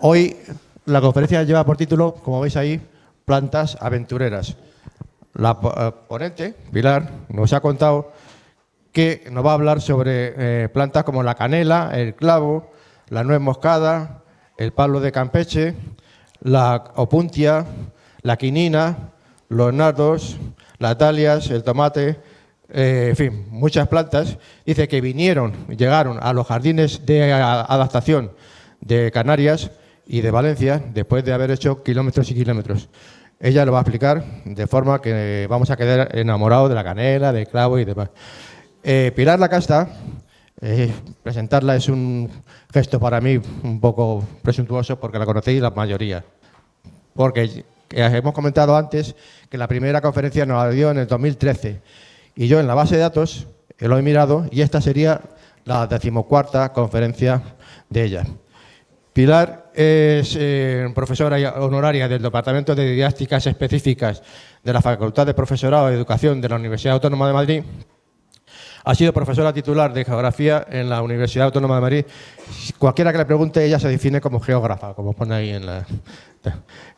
Hoy la conferencia lleva por título, como veis ahí, Plantas aventureras. La ponente, Pilar, nos ha contado que nos va a hablar sobre plantas como la canela, el clavo, la nuez moscada, el palo de Campeche, la opuntia, la quinina, los nardos, las dalias, el tomate, en fin, muchas plantas. Dice que llegaron a los jardines de adaptación de Canarias y de Valencia después de haber hecho kilómetros y kilómetros. Ella lo va a explicar de forma que vamos a quedar enamorados de la canela, del clavo y demás. Pilar Lacasta, presentarla es un gesto para mí un poco presuntuoso porque la conocéis la mayoría. Porque hemos comentado antes que la primera conferencia nos la dio en el 2013 y yo en la base de datos lo he mirado y esta sería la 14ª conferencia de ella. Pilar es profesora honoraria del Departamento de Didácticas Específicas de la Facultad de Profesorado de Educación de la Universidad Autónoma de Madrid. Ha sido profesora titular de Geografía en la Universidad Autónoma de Madrid. Cualquiera que le pregunte, ella se define como geógrafa, como pone ahí en la...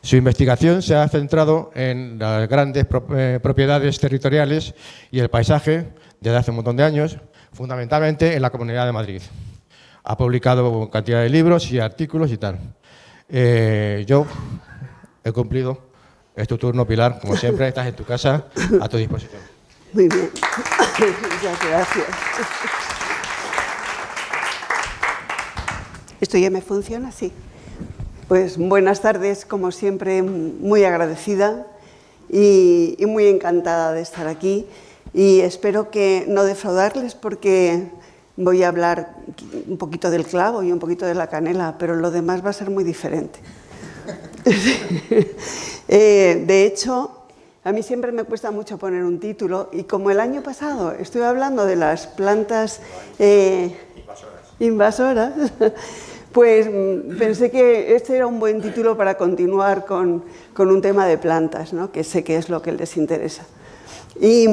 Su investigación se ha centrado en las grandes propiedades territoriales y el paisaje desde hace un montón de años, fundamentalmente en la Comunidad de Madrid. Ha publicado cantidad de libros y artículos y tal. Yo he cumplido. Es tu turno, Pilar. Como siempre, estás en tu casa, a tu disposición. Muy bien. Muchas gracias. ¿Esto ya me funciona? Sí. Pues buenas tardes, como siempre, muy agradecida y muy encantada de estar aquí. Y espero que no defraudarles porque voy a hablar un poquito del clavo y un poquito de la canela, pero lo demás va a ser muy diferente. De hecho, a mí siempre me cuesta mucho poner un título y como el año pasado estuve hablando de las plantas invasoras, pues pensé que este era un buen título para continuar con un tema de plantas, ¿no? Que sé que es lo que les interesa. Y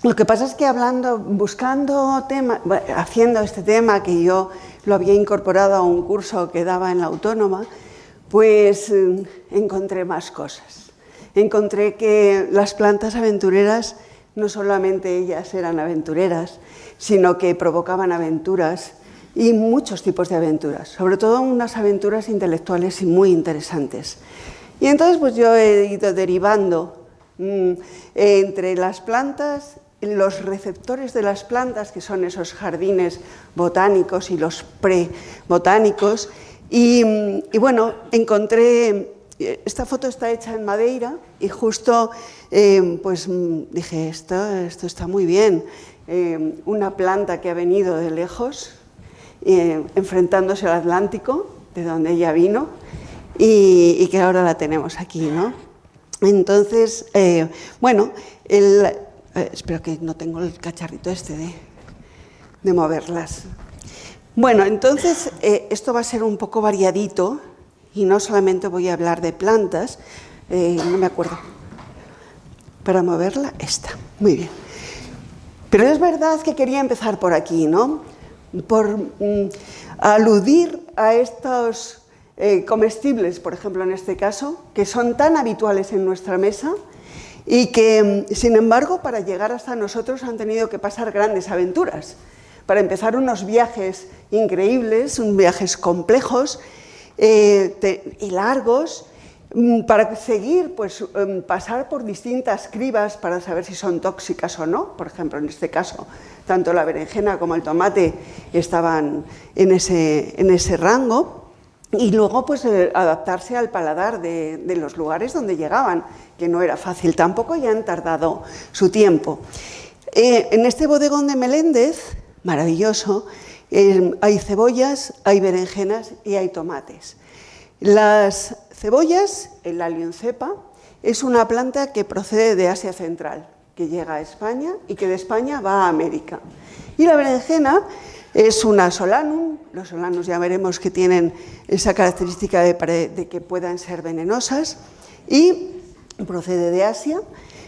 lo que pasa es que haciendo este tema, que yo lo había incorporado a un curso que daba en la Autónoma, pues encontré más cosas. Encontré que las plantas aventureras, no solamente ellas eran aventureras, sino que provocaban aventuras y muchos tipos de aventuras, sobre todo unas aventuras intelectuales y muy interesantes. Y entonces pues yo he ido derivando entre las plantas, los receptores de las plantas, que son esos jardines botánicos y los pre-botánicos, y bueno, encontré, esta foto está hecha en Madeira y justo pues dije, esto está muy bien, una planta que ha venido de lejos, enfrentándose al Atlántico, de donde ella vino, y que ahora la tenemos aquí, ¿no? Entonces, bueno, espero que no tengo el cacharrito este de moverlas. Bueno, entonces esto va a ser un poco variadito y no solamente voy a hablar de plantas, no me acuerdo. Para moverla, esta. Muy bien. Pero es verdad que quería empezar por aquí, ¿no? Por aludir a estos comestibles, por ejemplo, en este caso, que son tan habituales en nuestra mesa y que, sin embargo, para llegar hasta nosotros han tenido que pasar grandes aventuras. Para empezar, unos viajes increíbles, viajes complejos y largos, para seguir, pues, pasar por distintas cribas para saber si son tóxicas o no. Por ejemplo, en este caso, tanto la berenjena como el tomate estaban en ese rango. Y luego, pues, adaptarse al paladar de los lugares donde llegaban, que no era fácil tampoco y han tardado su tiempo. En este bodegón de Meléndez, maravilloso, hay cebollas, hay berenjenas y hay tomates. Las cebollas, el Allium cepa, es una planta que procede de Asia Central, que llega a España y que de España va a América. Y la berenjena es una solanum. Los solanus ya veremos que tienen esa característica de que puedan ser venenosas y procede de Asia,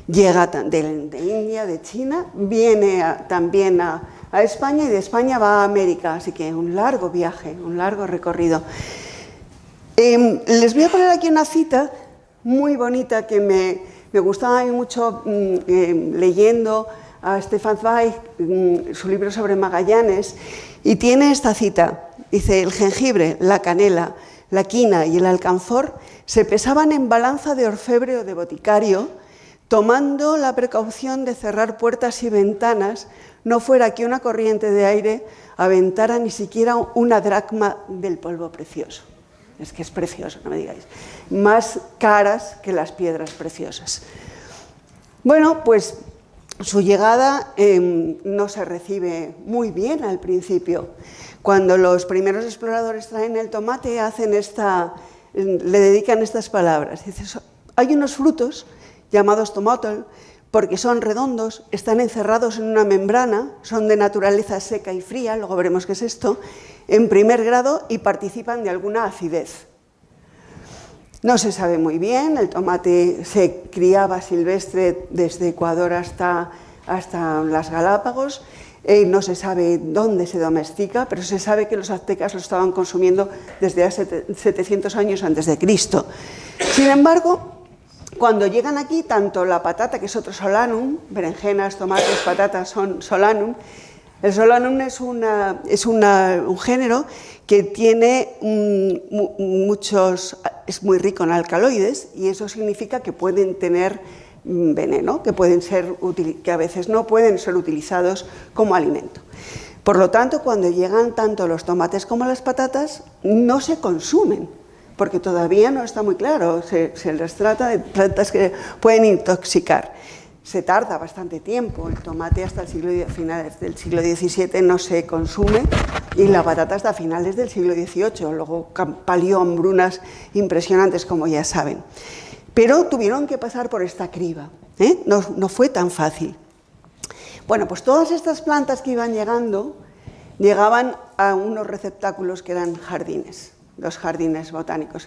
llega de India, de China, viene también a España y de España va a América, así que un largo viaje, un largo recorrido. Les voy a poner aquí una cita muy bonita que me gustaba a mí mucho leyendo a Stefan Zweig, su libro sobre Magallanes, y tiene esta cita. Dice: el jengibre, la canela, la quina y el alcanfor se pesaban en balanza de orfebre o de boticario, tomando la precaución de cerrar puertas y ventanas, no fuera que una corriente de aire aventara ni siquiera una dracma del polvo precioso. Es que es precioso, no me digáis. Más caras que las piedras preciosas. Bueno, pues su llegada no se recibe muy bien al principio. Cuando los primeros exploradores traen el tomate, le dedican estas palabras. Dice: hay unos frutos llamados tomotol, porque son redondos, están encerrados en una membrana, son de naturaleza seca y fría, luego veremos qué es esto, en primer grado, y participan de alguna acidez. No se sabe muy bien, el tomate se criaba silvestre desde Ecuador hasta las Galápagos, no se sabe dónde se domestica, pero se sabe que los aztecas lo estaban consumiendo desde hace 700 años antes de Cristo. Sin embargo, cuando llegan aquí, tanto la patata, que es otro solanum, berenjenas, tomates, patatas son solanum. El solanum es un género que tiene es muy rico en alcaloides, y eso significa que pueden tener veneno, que a veces no pueden ser utilizados como alimento. Por lo tanto, cuando llegan tanto los tomates como las patatas, no se consumen, porque todavía no está muy claro, se les trata de plantas que pueden intoxicar. Se tarda bastante tiempo, el tomate hasta finales del siglo XVII no se consume, y la patata hasta finales del siglo XVIII, luego palió hambrunas impresionantes, como ya saben. Pero tuvieron que pasar por esta criba, no fue tan fácil. Bueno, pues todas estas plantas que iban llegando, llegaban a unos receptáculos que eran jardines. Los jardines botánicos,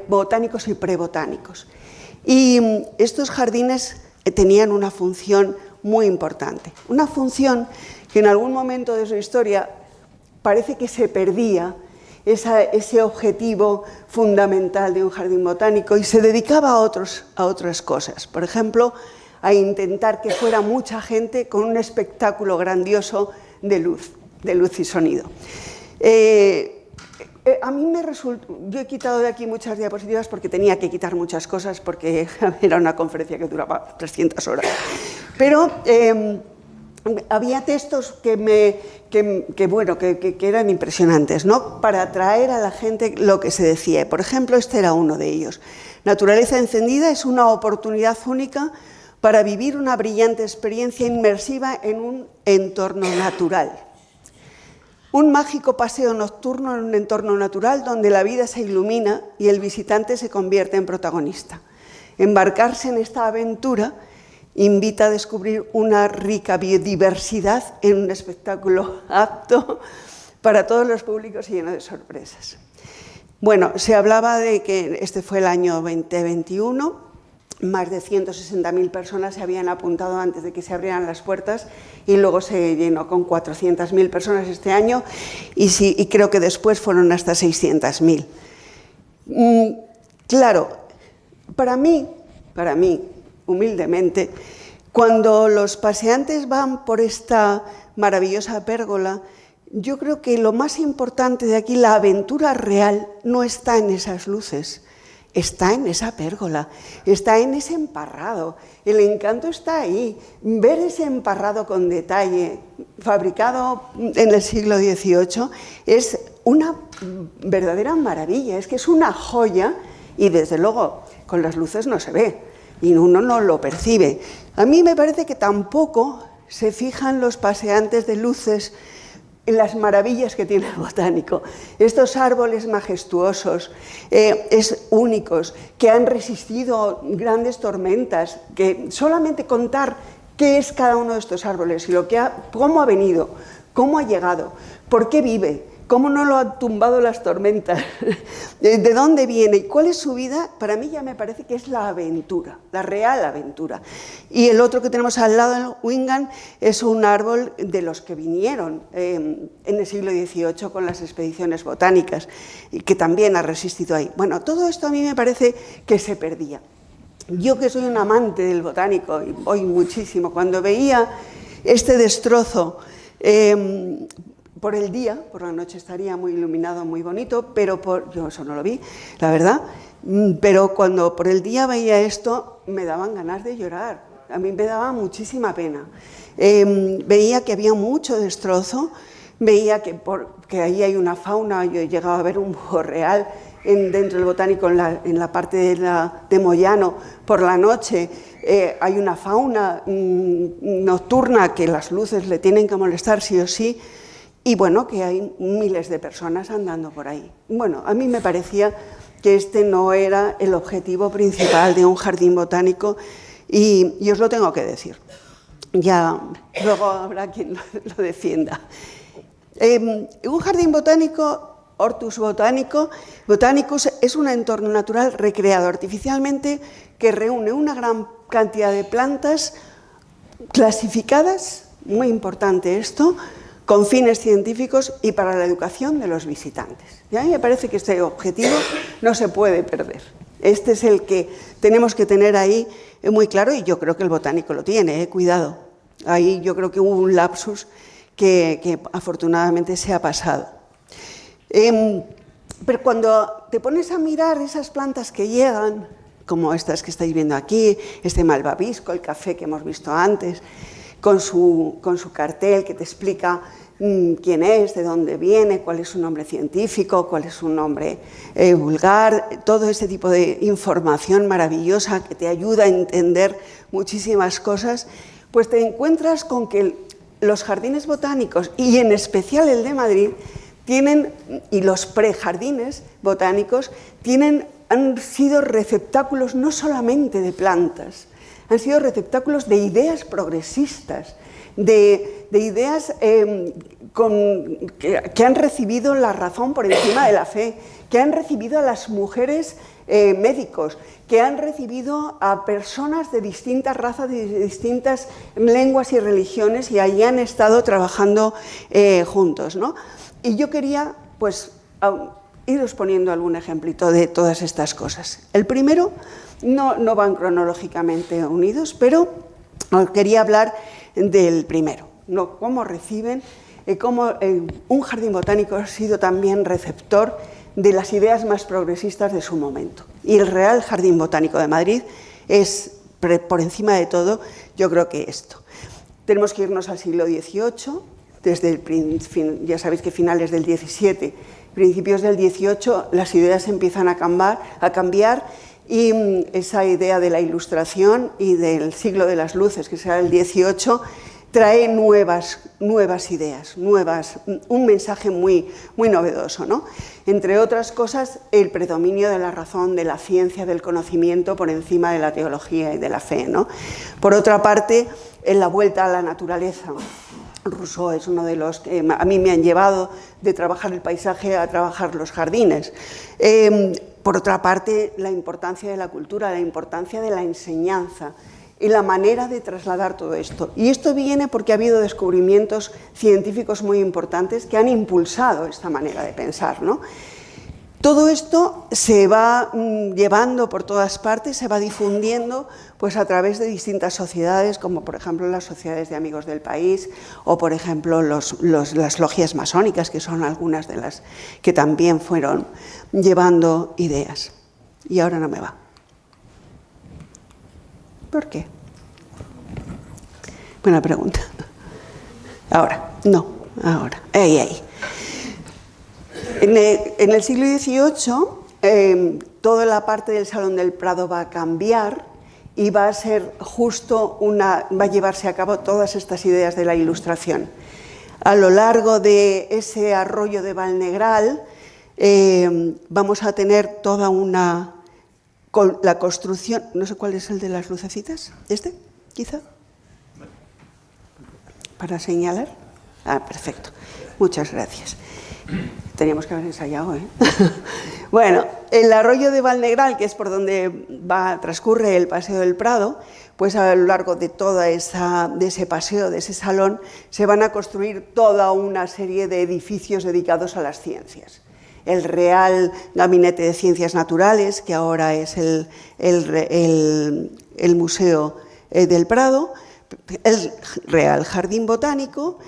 botánicos y prebotánicos. Y estos jardines tenían una función muy importante, una función que en algún momento de su historia parece que se perdía, ese objetivo fundamental de un jardín botánico, y se dedicaba a otras cosas. Por ejemplo, a intentar que fuera mucha gente con un espectáculo grandioso de luz y sonido. A mí me resultó, yo he quitado de aquí muchas diapositivas porque tenía que quitar muchas cosas, porque era una conferencia que duraba 300 horas. Pero había textos que eran impresionantes, ¿no?, para atraer a la gente lo que se decía. Por ejemplo, este era uno de ellos. Naturaleza encendida es una oportunidad única para vivir una brillante experiencia inmersiva en un entorno natural. Un mágico paseo nocturno en un entorno natural donde la vida se ilumina y el visitante se convierte en protagonista. Embarcarse en esta aventura invita a descubrir una rica biodiversidad en un espectáculo apto para todos los públicos y lleno de sorpresas. Bueno, se hablaba de que este fue el año 2021, más de 160.000 personas se habían apuntado antes de que se abrieran las puertas, y luego se llenó con 400.000 personas este año, y creo que después fueron hasta 600.000. Claro, para mí, humildemente, cuando los paseantes van por esta maravillosa pérgola, yo creo que lo más importante de aquí, la aventura real, no está en esas luces. Está en esa pérgola, está en ese emparrado. El encanto está ahí. Ver ese emparrado con detalle, fabricado en el siglo XVIII, es una verdadera maravilla. Es que es una joya, y desde luego con las luces no se ve y uno no lo percibe. A mí me parece que tampoco se fijan los paseantes de luces en las maravillas que tiene el botánico. Estos árboles majestuosos, únicos, que han resistido grandes tormentas, que solamente contar qué es cada uno de estos árboles y cómo ha venido, cómo ha llegado, por qué vive, ¿Cómo no lo han tumbado las tormentas? ¿De dónde viene? ¿Y cuál es su vida? Para mí ya me parece que es la aventura, la real aventura. Y el otro que tenemos al lado, el Wingan, es un árbol de los que vinieron en el siglo XVIII con las expediciones botánicas y que también ha resistido ahí. Bueno, todo esto a mí me parece que se perdía. Yo, que soy un amante del botánico y voy muchísimo, cuando veía este destrozo por el día, por la noche estaría muy iluminado, muy bonito, pero yo eso no lo vi, la verdad, pero cuando por el día veía esto me daban ganas de llorar, a mí me daba muchísima pena. Veía que había mucho destrozo, veía que ahí hay una fauna, yo he llegado a ver un búho real dentro del botánico en la parte de Moyano por la noche. Hay una fauna nocturna que las luces le tienen que molestar sí o sí, y bueno, que hay miles de personas andando por ahí. Bueno, a mí me parecía que este no era el objetivo principal de un jardín botánico y os lo tengo que decir. Ya luego habrá quien lo defienda. Un jardín botánico, Hortus botanicus, es un entorno natural recreado artificialmente que reúne una gran cantidad de plantas clasificadas, muy importante esto, con fines científicos y para la educación de los visitantes. Y a mí me parece que este objetivo no se puede perder. Este es el que tenemos que tener ahí muy claro, y yo creo que el botánico lo tiene, cuidado. Ahí yo creo que hubo un lapsus que afortunadamente se ha pasado. Pero cuando te pones a mirar esas plantas que llegan, como estas que estáis viendo aquí, este malvavisco, el café que hemos visto antes, con su cartel que te explica quién es, de dónde viene, cuál es su nombre científico, cuál es su nombre vulgar, todo ese tipo de información maravillosa que te ayuda a entender muchísimas cosas, pues te encuentras con que los jardines botánicos, y en especial el de Madrid, y los prejardines botánicos, han sido receptáculos no solamente de plantas, han sido receptáculos de ideas progresistas, de ideas que han recibido la razón por encima de la fe, que han recibido a las mujeres médicos, que han recibido a personas de distintas razas, de distintas lenguas y religiones, y allí han estado trabajando juntos, ¿no? Y yo quería, pues, iros poniendo algún ejemplito de todas estas cosas. El primero, no van cronológicamente unidos, pero os quería hablar del primero, ¿no? Cómo reciben, cómo un jardín botánico ha sido también receptor de las ideas más progresistas de su momento. Y el Real Jardín Botánico de Madrid es, por encima de todo, yo creo que esto. Tenemos que irnos al siglo XVIII, ya sabéis que finales del XVII, principios del XVIII, las ideas empiezan a cambiar, y esa idea de la Ilustración y del siglo de las luces, que será el XVIII, trae nuevas ideas, un mensaje muy novedoso, ¿no? Entre otras cosas, el predominio de la razón, de la ciencia, del conocimiento por encima de la teología y de la fe, ¿no? Por otra parte, en la vuelta a la naturaleza. Rousseau es uno de los que a mí me han llevado de trabajar el paisaje a trabajar los jardines. Por otra parte, la importancia de la cultura, la importancia de la enseñanza y la manera de trasladar todo esto. Y esto viene porque ha habido descubrimientos científicos muy importantes que han impulsado esta manera de pensar, ¿no? Todo esto se va llevando por todas partes, se va difundiendo pues a través de distintas sociedades, como por ejemplo las sociedades de amigos del país, o por ejemplo las logias masónicas, que son algunas de las que también fueron llevando ideas. Y ahora no me va. ¿Por qué? Buena pregunta. Ahora, no, ahora. Ahí. En el siglo XVIII, toda la parte del Salón del Prado va a cambiar y va a ser va a llevarse a cabo todas estas ideas de la Ilustración. A lo largo de ese arroyo de Valnegral vamos a tener toda la construcción, no sé cuál es el de las lucecitas, ¿este? Quizá, para señalar. Ah, perfecto, muchas gracias. Teníamos que haber ensayado, ¿eh? Bueno, el arroyo de Valnegral, que es por donde transcurre el Paseo del Prado, pues a lo largo de de ese paseo, de ese salón, se van a construir toda una serie de edificios dedicados a las ciencias. El Real Gabinete de Ciencias Naturales, que ahora es el Museo del Prado, el Real Jardín Botánico,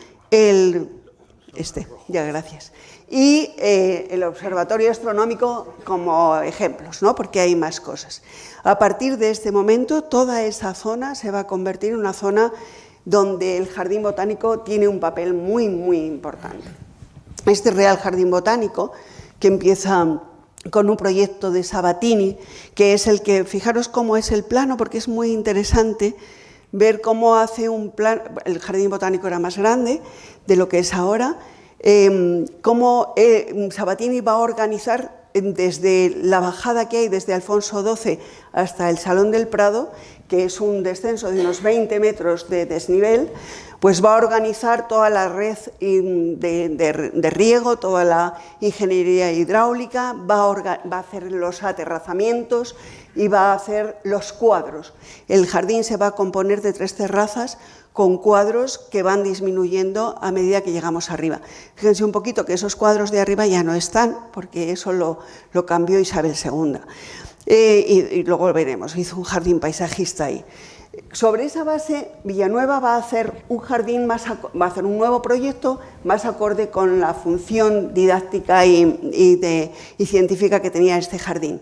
gracias. Y el Observatorio Astronómico como ejemplos, ¿no? Porque hay más cosas. A partir de este momento, toda esa zona se va a convertir en una zona donde el Jardín Botánico tiene un papel muy, muy importante. Este Real Jardín Botánico, que empieza con un proyecto de Sabatini, que es el que, fijaros cómo es el plano, porque es muy interesante ver cómo hace un plano. El Jardín Botánico era más grande de lo que es ahora, cómo Sabatini va a organizar desde la bajada que hay desde Alfonso XII hasta el Salón del Prado, que es un descenso de unos 20 metros de desnivel, pues va a organizar toda la red de riego, toda la ingeniería hidráulica, va a hacer los aterrazamientos y va a hacer los cuadros. El jardín se va a componer de 3 terrazas con cuadros que van disminuyendo a medida que llegamos arriba. Fíjense un poquito que esos cuadros de arriba ya no están, porque eso lo cambió Isabel II. Y luego veremos, hizo un jardín paisajista ahí. Sobre esa base, Villanueva va a hacer un jardín va a hacer un nuevo proyecto más acorde con la función didáctica y científica que tenía este jardín.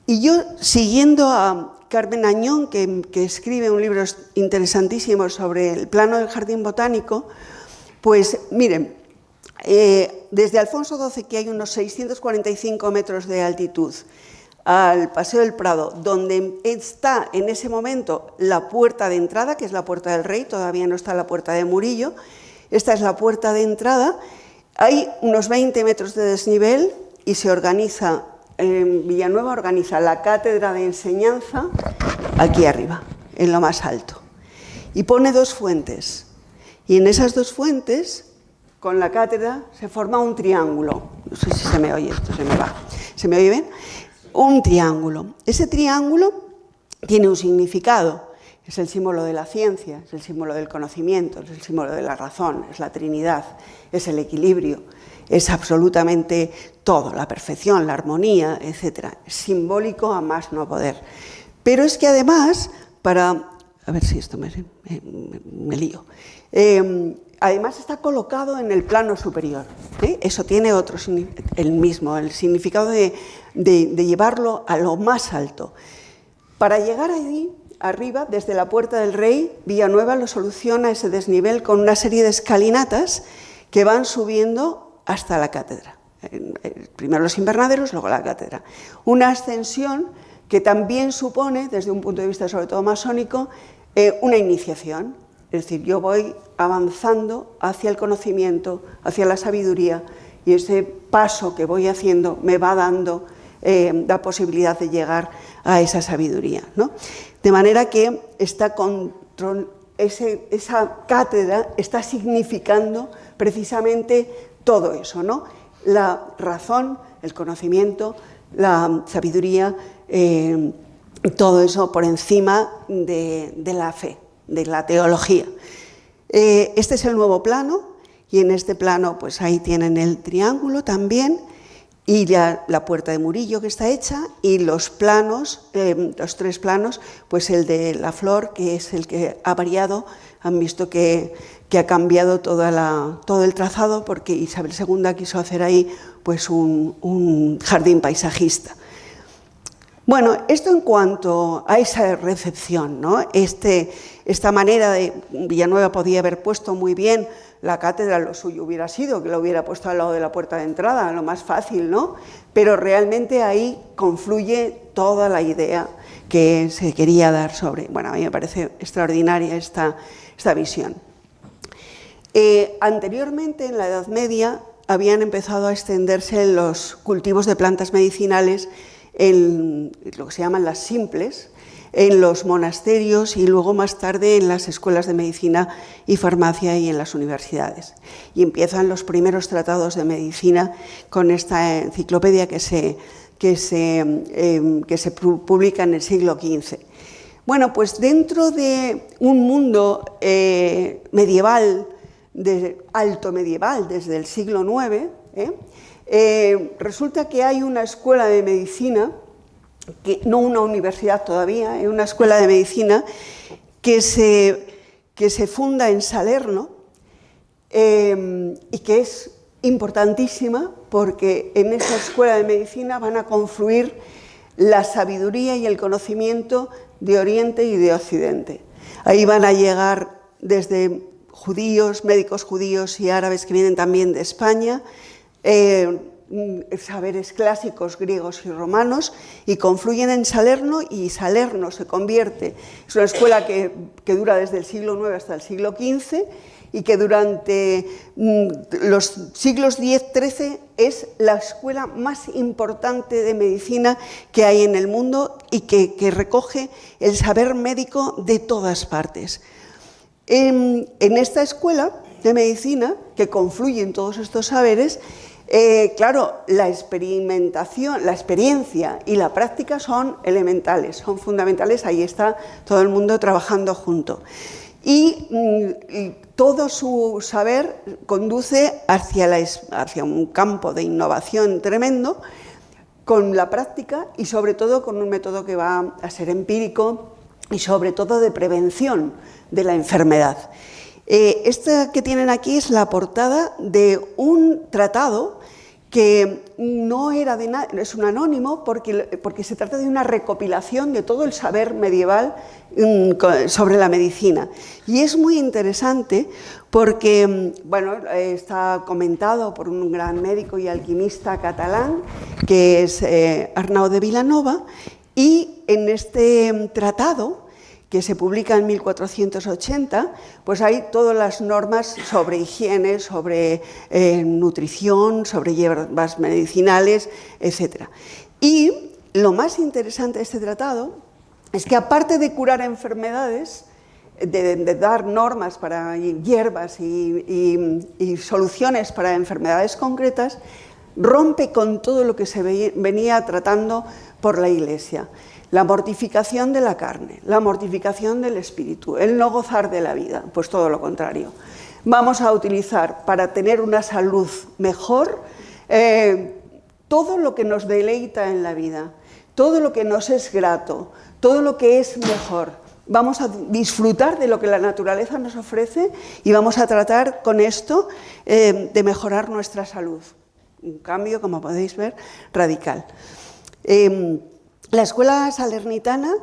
Y yo, siguiendo a Carmen Añón, que escribe un libro interesantísimo sobre el plano del jardín botánico, pues miren, desde Alfonso XII, que hay unos 645 metros de altitud, al Paseo del Prado, donde está en ese momento la puerta de entrada, que es la Puerta del Rey, todavía no está la Puerta de Murillo, esta es la puerta de entrada, hay unos 20 metros de desnivel y se organiza, Villanueva organiza la cátedra de enseñanza aquí arriba, en lo más alto, y pone 2 fuentes, y en esas 2 fuentes, con la cátedra, se forma un triángulo. No sé si se me oye, esto se me va. ¿Se me oye bien? Un triángulo. Ese triángulo tiene un significado, es el símbolo de la ciencia, es el símbolo del conocimiento, es el símbolo de la razón, es la Trinidad, es el equilibrio, es absolutamente todo, la perfección, la armonía, etc. Es simbólico a más no poder. Pero es que además, a ver si esto me lío, además está colocado en el plano superior, ¿eh? Eso tiene otro, el significado de llevarlo a lo más alto. Para llegar allí, arriba, desde la Puerta del Rey, Villanueva lo soluciona ese desnivel con una serie de escalinatas que van subiendo hasta la cátedra. Primero los invernaderos, luego la cátedra. Una ascensión que también supone, desde un punto de vista sobre todo masónico, una iniciación. Es decir, yo voy avanzando hacia el conocimiento, hacia la sabiduría, y ese paso que voy haciendo me va dando la posibilidad de llegar a esa sabiduría, ¿no? De manera que esa cátedra está significando precisamente todo eso, ¿no? La razón, el conocimiento, la sabiduría, todo eso por encima de la fe, de la teología. Este es el nuevo plano, y en este plano pues ahí tienen el triángulo también, y ya la Puerta de Murillo que está hecha, y los planos, los 3 planos, pues el de la flor, que es el que ha variado. Han visto que ha cambiado todo el trazado, porque Isabel II quiso hacer ahí pues un jardín paisajista. Bueno, esto en cuanto a esa recepción, ¿no? Esta manera de Villanueva podía haber puesto muy bien la cátedra, lo suyo hubiera sido que lo hubiera puesto al lado de la puerta de entrada, lo más fácil, ¿no? Pero realmente ahí confluye toda la idea que se quería dar sobre. Bueno, a mí me parece extraordinaria esta visión. Anteriormente, en la Edad Media, habían empezado a extenderse los cultivos de plantas medicinales en lo que se llaman las simples, en los monasterios y luego más tarde en las escuelas de medicina y farmacia y en las universidades. Y empiezan los primeros tratados de medicina con esta enciclopedia que se publica en el siglo XV. Bueno, pues dentro de un mundo medieval, alto medieval, desde el siglo IX, resulta que hay una escuela de medicina, no una universidad todavía, una escuela de medicina que se funda en Salerno y que es importantísima porque en esa escuela de medicina van a confluir la sabiduría y el conocimiento de Oriente y de Occidente. Ahí van a llegar desde judíos, médicos judíos y árabes que vienen también de España, saberes clásicos griegos y romanos, y confluyen en Salerno, y Salerno se convierte, es una escuela que dura desde el siglo IX hasta el siglo XV, y que durante los siglos X-XIII es la escuela más importante de medicina que hay en el mundo y que recoge el saber médico de todas partes. En esta escuela de medicina, que confluyen todos estos saberes, claro, la experimentación, la experiencia y la práctica son elementales, son fundamentales, ahí está todo el mundo trabajando junto. Y todo su saber conduce hacia un campo de innovación tremendo, con la práctica y sobre todo con un método que va a ser empírico y sobre todo de prevención de la enfermedad. Esta que tienen aquí es la portada de un tratado que no era de nada, es un anónimo porque se trata de una recopilación de todo el saber medieval sobre la medicina. Y es muy interesante porque, bueno, está comentado por un gran médico y alquimista catalán, que es Arnau de Vilanova, y en este tratado, que se publica en 1480, pues hay todas las normas sobre higiene, sobre nutrición, sobre hierbas medicinales, etc. Y lo más interesante de este tratado es que, aparte de curar enfermedades, de dar normas para hierbas y soluciones para enfermedades concretas, rompe con todo lo que se venía tratando por la Iglesia. La mortificación de la carne, la mortificación del espíritu, el no gozar de la vida, pues todo lo contrario. Vamos a utilizar para tener una salud mejor todo lo que nos deleita en la vida, todo lo que nos es grato, todo lo que es mejor. Vamos a disfrutar de lo que la naturaleza nos ofrece y vamos a tratar con esto de mejorar nuestra salud. Un cambio, como podéis ver, radical. La escuela salernitana,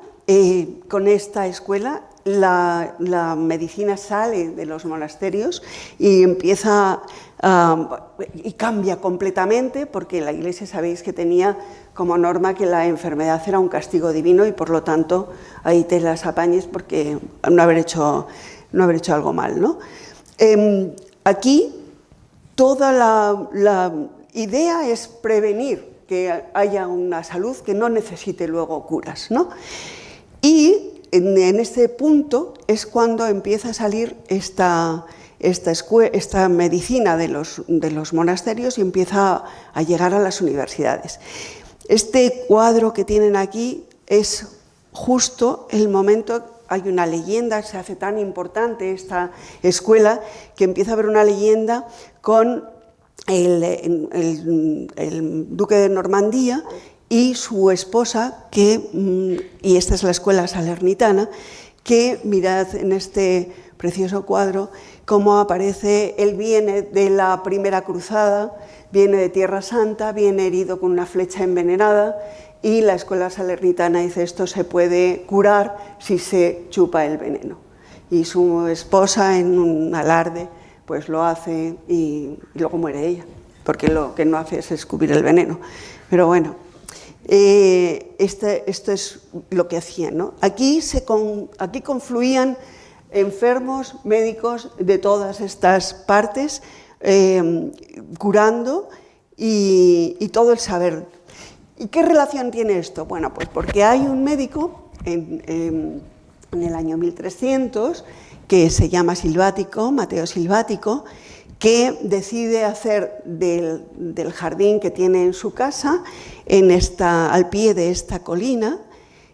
con esta escuela, la medicina sale de los monasterios y empieza y cambia completamente, porque la Iglesia, sabéis que tenía como norma que la enfermedad era un castigo divino y por lo tanto ahí te las apañes porque no haber hecho algo mal, ¿no? Aquí toda la idea es prevenir que haya una salud que no necesite luego curas, ¿no? Y en este punto es cuando empieza a salir esta medicina de los monasterios y empieza a llegar a las universidades. Este cuadro que tienen aquí es justo el momento. Hay una leyenda, se hace tan importante esta escuela que empieza a haber una leyenda con el duque de Normandía y su esposa, y esta es la escuela salernitana, que mirad en este precioso cuadro cómo aparece. Él viene de la primera cruzada, viene de Tierra Santa, viene herido con una flecha envenenada, y la escuela salernitana dice: esto se puede curar si se chupa el veneno. Y su esposa, en un alarde, pues lo hace y luego muere ella, porque lo que no hace es escupir el veneno. Pero bueno, esto es lo que hacían, ¿no? Aquí confluían enfermos, médicos de todas estas partes, curando y todo el saber. ¿Y qué relación tiene esto? Bueno, pues porque hay un médico en el año 1300, que se llama Silvático, Mateo Silvático, que decide hacer del jardín que tiene en su casa, al pie de esta colina,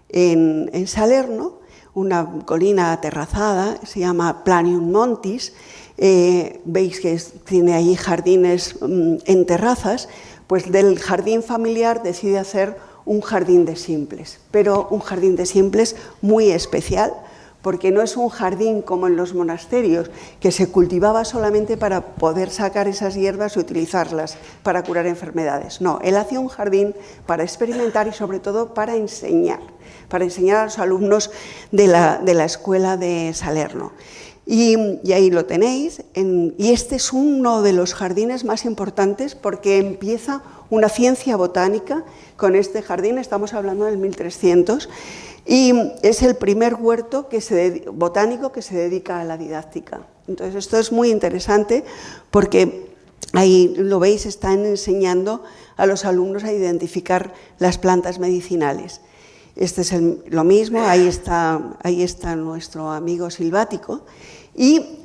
en Salerno, una colina aterrazada, se llama Planium Montis. Veis que tiene ahí jardines en terrazas, pues del jardín familiar decide hacer un jardín de simples, pero un jardín de simples muy especial, porque no es un jardín como en los monasterios, que se cultivaba solamente para poder sacar esas hierbas y utilizarlas para curar enfermedades. No, él hacía un jardín para experimentar y sobre todo para enseñar a los alumnos de la escuela de Salerno. Y ahí lo tenéis, y este es uno de los jardines más importantes porque empieza una ciencia botánica con este jardín, estamos hablando del 1300, y es el primer huerto botánico que se dedica a la didáctica. Entonces esto es muy interesante porque ahí lo veis, están enseñando a los alumnos a identificar las plantas medicinales. Este es lo mismo, ahí está nuestro amigo Silvático. Y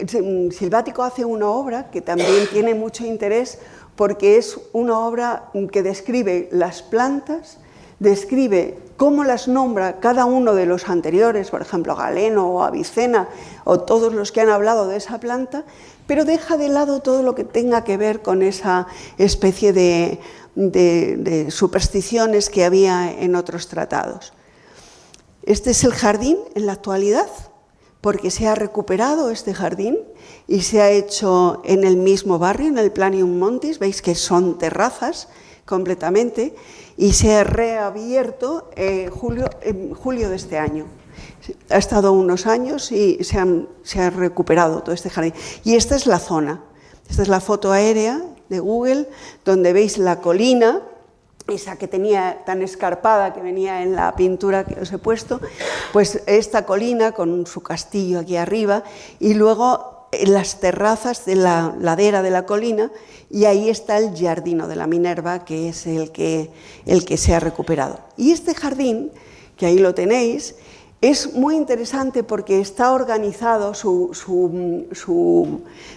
Silvático hace una obra que también tiene mucho interés porque es una obra que describe las plantas, describe cómo las nombra cada uno de los anteriores, por ejemplo, Galeno o Avicena, o todos los que han hablado de esa planta, pero deja de lado todo lo que tenga que ver con esa especie de supersticiones que había en otros tratados. Este es el jardín en la actualidad, porque se ha recuperado este jardín y se ha hecho en el mismo barrio, en el Planium Montis, veis que son terrazas completamente, y se ha reabierto en julio de este año. Ha estado unos años y se ha recuperado todo este jardín. Y esta es la zona, esta es la foto aérea de Google, donde veis la colina, esa que tenía tan escarpada que venía en la pintura que os he puesto, pues esta colina con su castillo aquí arriba y luego las terrazas de la ladera de la colina y ahí está el Giardino de la Minerva, que es el que se ha recuperado. Y este jardín, que ahí lo tenéis, es muy interesante porque está organizado, su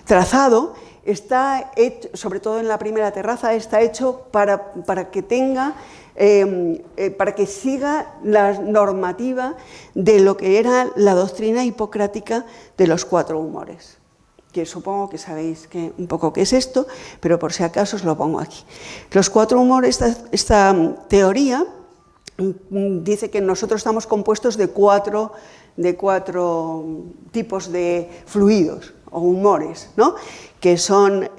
trazado está hecho, sobre todo en la primera terraza, está hecho para que tenga, para que siga la normativa de lo que era la doctrina hipocrática de los 4 humores, que supongo que sabéis un poco qué es esto, pero por si acaso os lo pongo aquí. Los 4 humores, esta teoría dice que nosotros estamos compuestos de cuatro tipos de fluidos o humores, ¿no? que son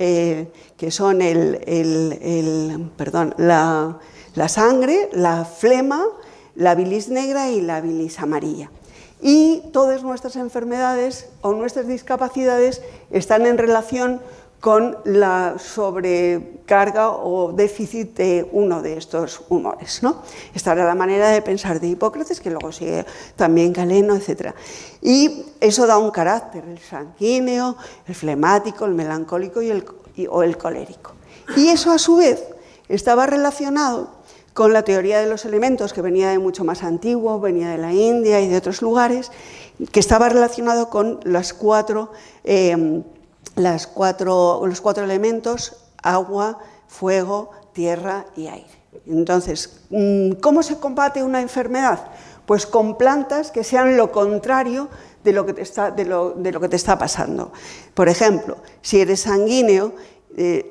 la sangre, la flema, la bilis negra y la bilis amarilla. Y todas nuestras enfermedades o nuestras discapacidades están en relación con la sobrecarga o déficit de uno de estos humores, ¿no? Esta era la manera de pensar de Hipócrates, que luego sigue también Galeno, etc. Y eso da un carácter, el sanguíneo, el flemático, el melancólico o el colérico. Y eso, a su vez, estaba relacionado con la teoría de los elementos, que venía de mucho más antiguo, venía de la India y de otros lugares, que estaba relacionado con los cuatro elementos: agua, fuego, tierra y aire. Entonces, ¿cómo se combate una enfermedad? Pues con plantas que sean lo contrario de lo que te está pasando. Por ejemplo, si eres sanguíneo,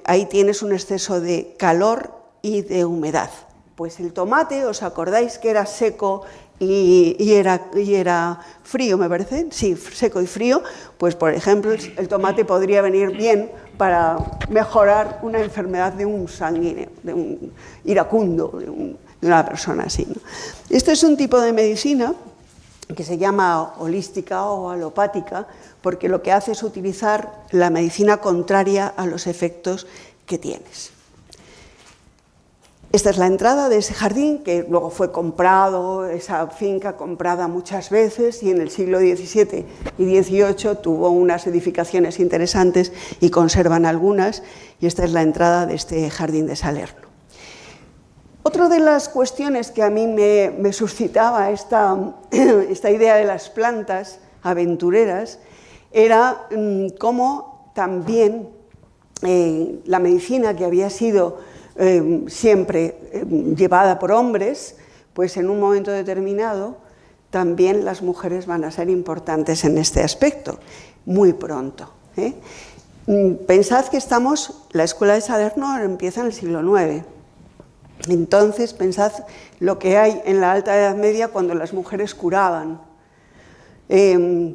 ahí tienes un exceso de calor y de humedad. Pues el tomate, ¿os acordáis que era seco y era frío, me parece? Sí, seco y frío. Pues, por ejemplo, el tomate podría venir bien para mejorar una enfermedad de un sanguíneo, de un iracundo, de una persona así, ¿no? Esto es un tipo de medicina que se llama holística o alopática, porque lo que hace es utilizar la medicina contraria a los efectos que tienes. Esta es la entrada de ese jardín, que luego fue comprado, esa finca comprada muchas veces, y en el siglo XVII y XVIII tuvo unas edificaciones interesantes y conservan algunas, y esta es la entrada de este jardín de Salerno. Otra de las cuestiones que a mí me suscitaba esta idea de las plantas aventureras era cómo también la medicina, que había sido siempre llevada por hombres, pues en un momento determinado también las mujeres van a ser importantes en este aspecto, muy pronto. Pensad que la escuela de Salerno empieza en el siglo IX. Entonces, pensad lo que hay en la Alta Edad Media cuando las mujeres curaban,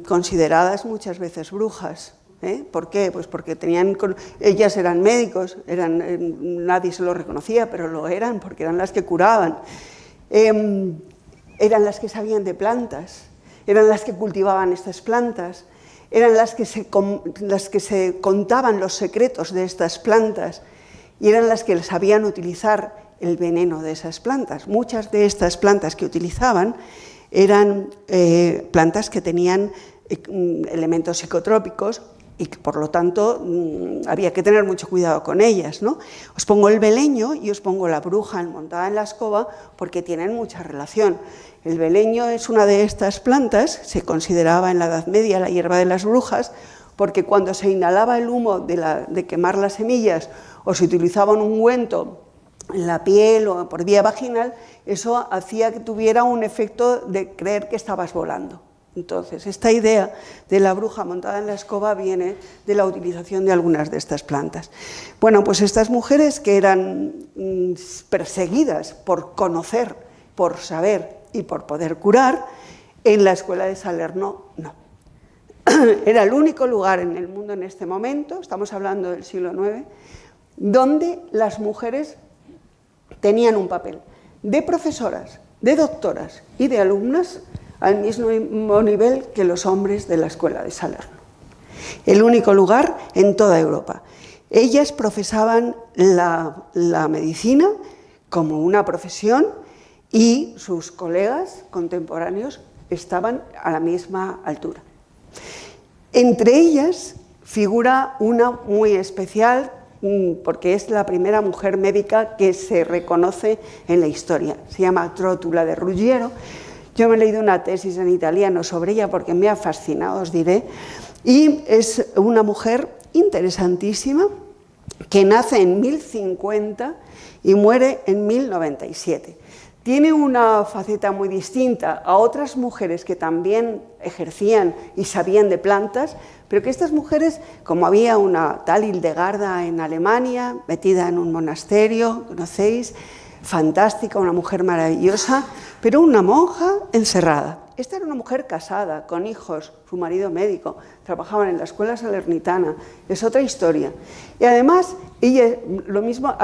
consideradas muchas veces brujas. ¿Por qué? Pues porque ellas eran médicos, nadie se lo reconocía, pero lo eran porque eran las que curaban. Eran las que sabían de plantas, eran las que cultivaban estas plantas, eran las que se contaban los secretos de estas plantas y eran las que sabían utilizar el veneno de esas plantas. Muchas de estas plantas que utilizaban eran plantas que tenían elementos psicotrópicos y que, por lo tanto, había que tener mucho cuidado con ellas, ¿no? Os pongo el beleño y os pongo la bruja montada en la escoba porque tienen mucha relación. El beleño es una de estas plantas, se consideraba en la Edad Media la hierba de las brujas, porque cuando se inhalaba el humo de quemar las semillas o se utilizaba un ungüento en la piel o por vía vaginal, eso hacía que tuviera un efecto de creer que estabas volando. Entonces, esta idea de la bruja montada en la escoba viene de la utilización de algunas de estas plantas. Bueno, pues estas mujeres que eran perseguidas por conocer, por saber y por poder curar, en la escuela de Salerno no. Era el único lugar en el mundo en este momento, estamos hablando del siglo IX, donde las mujeres tenían un papel de profesoras, de doctoras y de alumnas al mismo nivel que los hombres de la escuela de Salerno. El único lugar en toda Europa. Ellas profesaban la medicina como una profesión y sus colegas contemporáneos estaban a la misma altura. Entre ellas figura una muy especial, porque es la primera mujer médica que se reconoce en la historia. Se llama Trótula de Ruggiero. Yo me he leído una tesis en italiano sobre ella porque me ha fascinado, os diré. Y es una mujer interesantísima que nace en 1050 y muere en 1097. Tiene una faceta muy distinta a otras mujeres que también ejercían y sabían de plantas, pero que estas mujeres, como había una tal Hildegarda en Alemania, metida en un monasterio, conocéis, fantástica, una mujer maravillosa, pero una monja encerrada. Esta era una mujer casada, con hijos, su marido médico, trabajaban en la escuela salernitana, es otra historia. Y además, ella, lo mismo,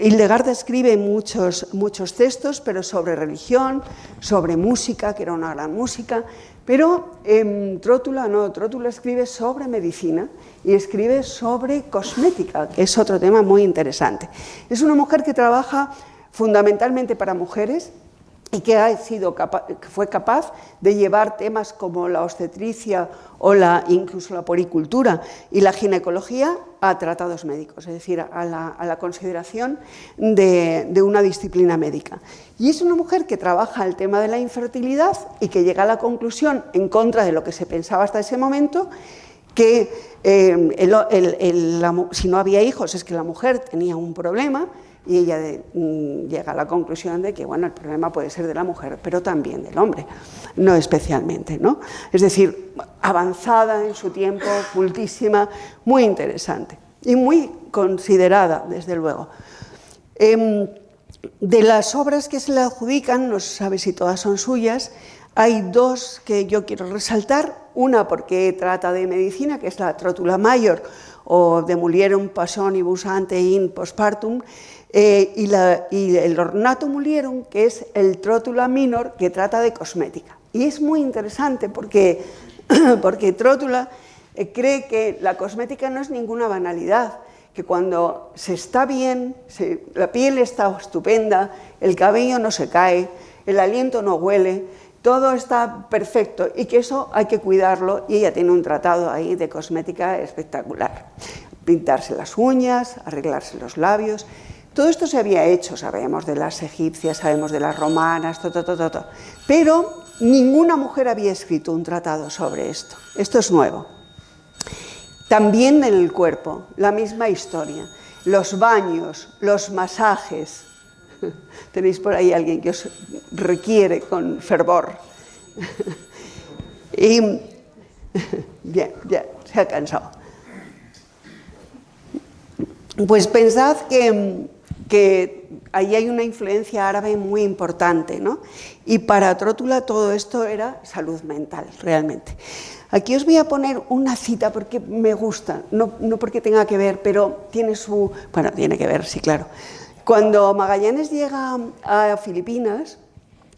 Hildegarda escribe muchos textos, pero sobre religión, sobre música, que era una gran música, pero Trótula no, Trótula escribe sobre medicina y escribe sobre cosmética, que es otro tema muy interesante. Es una mujer que trabaja fundamentalmente para mujeres y que fue capaz de llevar temas como la obstetricia o incluso la puericultura y la ginecología a tratados médicos, es decir, a la consideración de una disciplina médica. Y es una mujer que trabaja el tema de la infertilidad y que llega a la conclusión, en contra de lo que se pensaba hasta ese momento, que si no había hijos es que la mujer tenía un problema, y ella llega a la conclusión de que, bueno, el problema puede ser de la mujer, pero también del hombre, no especialmente, ¿no? Es decir, avanzada en su tiempo, cultísima, muy interesante y muy considerada, desde luego. De las obras que se le adjudican, no se sabe si todas son suyas, hay dos que yo quiero resaltar, una porque trata de medicina, que es la Trótula Major, o de Mulierum Passionibus ante in postpartum, y el Ornato Mulierum, que es el Trótula Minor, que trata de cosmética. Y es muy interesante porque Trótula cree que la cosmética no es ninguna banalidad, que cuando se está bien, la piel está estupenda, el cabello no se cae, el aliento no huele, todo está perfecto y que eso hay que cuidarlo, y ella tiene un tratado ahí de cosmética espectacular. Pintarse las uñas, arreglarse los labios, Todo esto se había hecho, sabemos de las egipcias, sabemos de las romanas, pero ninguna mujer había escrito un tratado sobre esto. Esto es nuevo. También en el cuerpo, la misma historia. Los baños, los masajes. Tenéis por ahí alguien que os requiere con fervor. Y bien, ya se ha cansado. Pues pensad que ahí hay una influencia árabe muy importante, ¿no? Y para Trótula todo esto era salud mental, realmente. Aquí os voy a poner una cita porque me gusta, no porque tenga que ver, pero tiene su... Bueno, tiene que ver, sí, claro. Cuando Magallanes llega a Filipinas,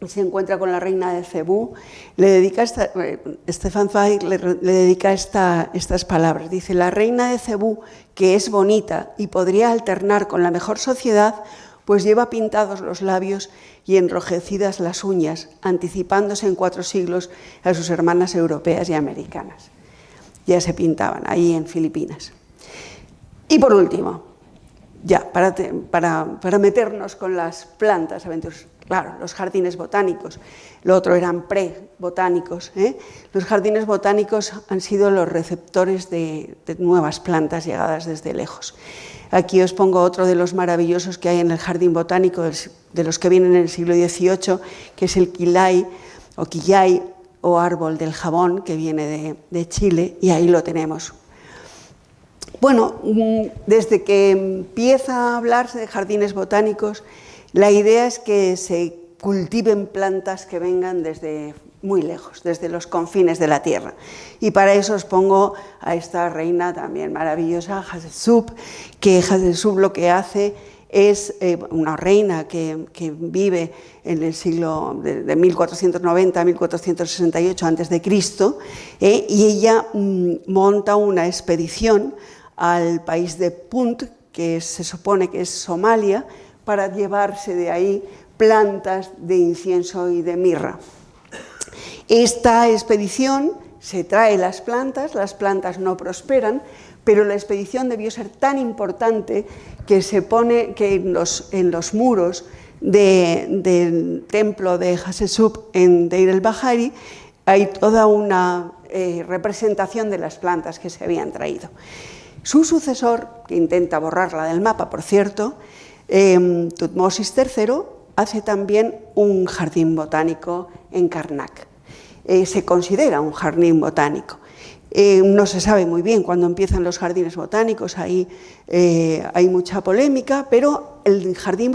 se encuentra con la reina de Cebú, le dedica Stefan Zweig le dedica estas palabras. Dice: la reina de Cebú, que es bonita y podría alternar con la mejor sociedad, pues lleva pintados los labios y enrojecidas las uñas, anticipándose en 4 siglos a sus hermanas europeas y americanas. Ya se pintaban ahí en Filipinas. Y por último, ya para meternos con las plantas, claro, los jardines botánicos, lo otro eran pre-botánicos. Los jardines botánicos han sido los receptores de nuevas plantas llegadas desde lejos. Aquí os pongo otro de los maravillosos que hay en el jardín botánico, de los que vienen en el siglo XVIII, que es el quillay o quillay o árbol del jabón, que viene de Chile, y ahí lo tenemos. Bueno, desde que empieza a hablarse de jardines botánicos, la idea es que se cultiven plantas que vengan desde muy lejos, desde los confines de la tierra. Y para eso os pongo a esta reina también maravillosa, Hatshepsut, que Hatshepsut lo que hace es una reina que vive en el siglo de 1490 a 1468 a.C., y ella monta una expedición al país de Punt, que se supone que es Somalia, para llevarse de ahí plantas de incienso y de mirra. Esta expedición se trae las plantas no prosperan, pero la expedición debió ser tan importante que se pone que en los muros del templo de Hatshepsut en Deir el-Bahari hay toda una representación de las plantas que se habían traído. Su sucesor, que intenta borrarla del mapa, por cierto, Thutmosis III, hace también un jardín botánico en Karnak. Se considera un jardín botánico. No se sabe muy bien cuándo empiezan los jardines botánicos, ahí hay mucha polémica, pero el jardín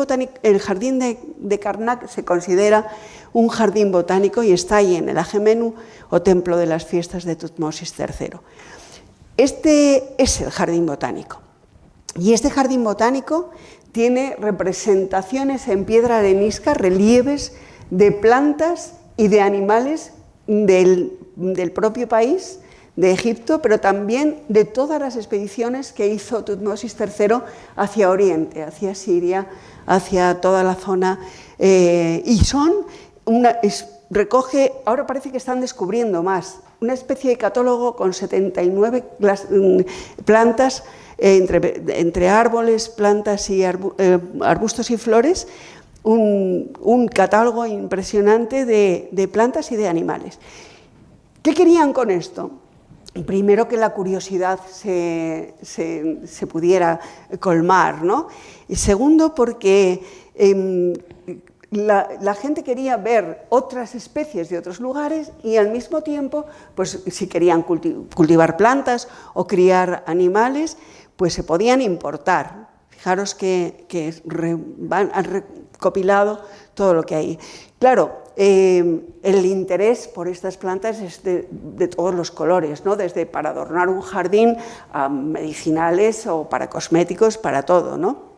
de Karnak se considera un jardín botánico y está ahí en el Agemenu, o templo de las fiestas de Thutmosis III. Este es el jardín botánico. Y este jardín botánico tiene representaciones en piedra arenisca, relieves de plantas y de animales del propio país, de Egipto, pero también de todas las expediciones que hizo Thutmosis III hacia Oriente, hacia Siria, hacia toda la zona, y recoge, ahora parece que están descubriendo más, una especie de catálogo con 79 plantas, entre árboles, plantas y arbustos y flores, un catálogo impresionante de plantas y de animales. ¿Qué querían con esto? Primero, que la curiosidad se pudiera colmar, ¿no? Y segundo, porque la gente quería ver otras especies de otros lugares y al mismo tiempo, pues si querían cultivar plantas o criar animales, pues se podían importar. Fijaros que han recopilado todo lo que hay. Claro, el interés por estas plantas es de todos los colores, ¿no? Desde para adornar un jardín a medicinales o para cosméticos, para todo, ¿no?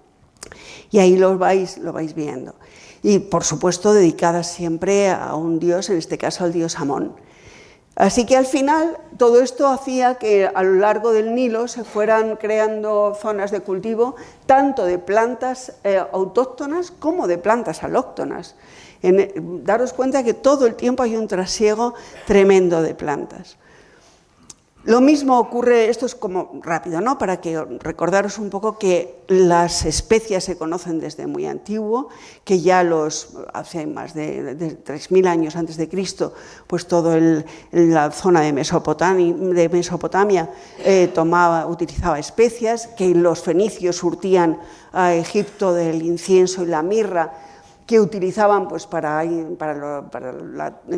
Y ahí lo vais viendo. Y, por supuesto, dedicadas siempre a un dios, en este caso al dios Amón. Así que al final todo esto hacía que a lo largo del Nilo se fueran creando zonas de cultivo tanto de plantas autóctonas como de plantas alóctonas. Daros cuenta que todo el tiempo hay un trasiego tremendo de plantas. Lo mismo ocurre, esto es como rápido, ¿no? Para que recordaros un poco que las especias se conocen desde muy antiguo, que ya hace más de 3.000 años antes de Cristo, pues la zona de Mesopotamia utilizaba especias, que los fenicios surtían a Egipto del incienso y la mirra, que utilizaban pues, para el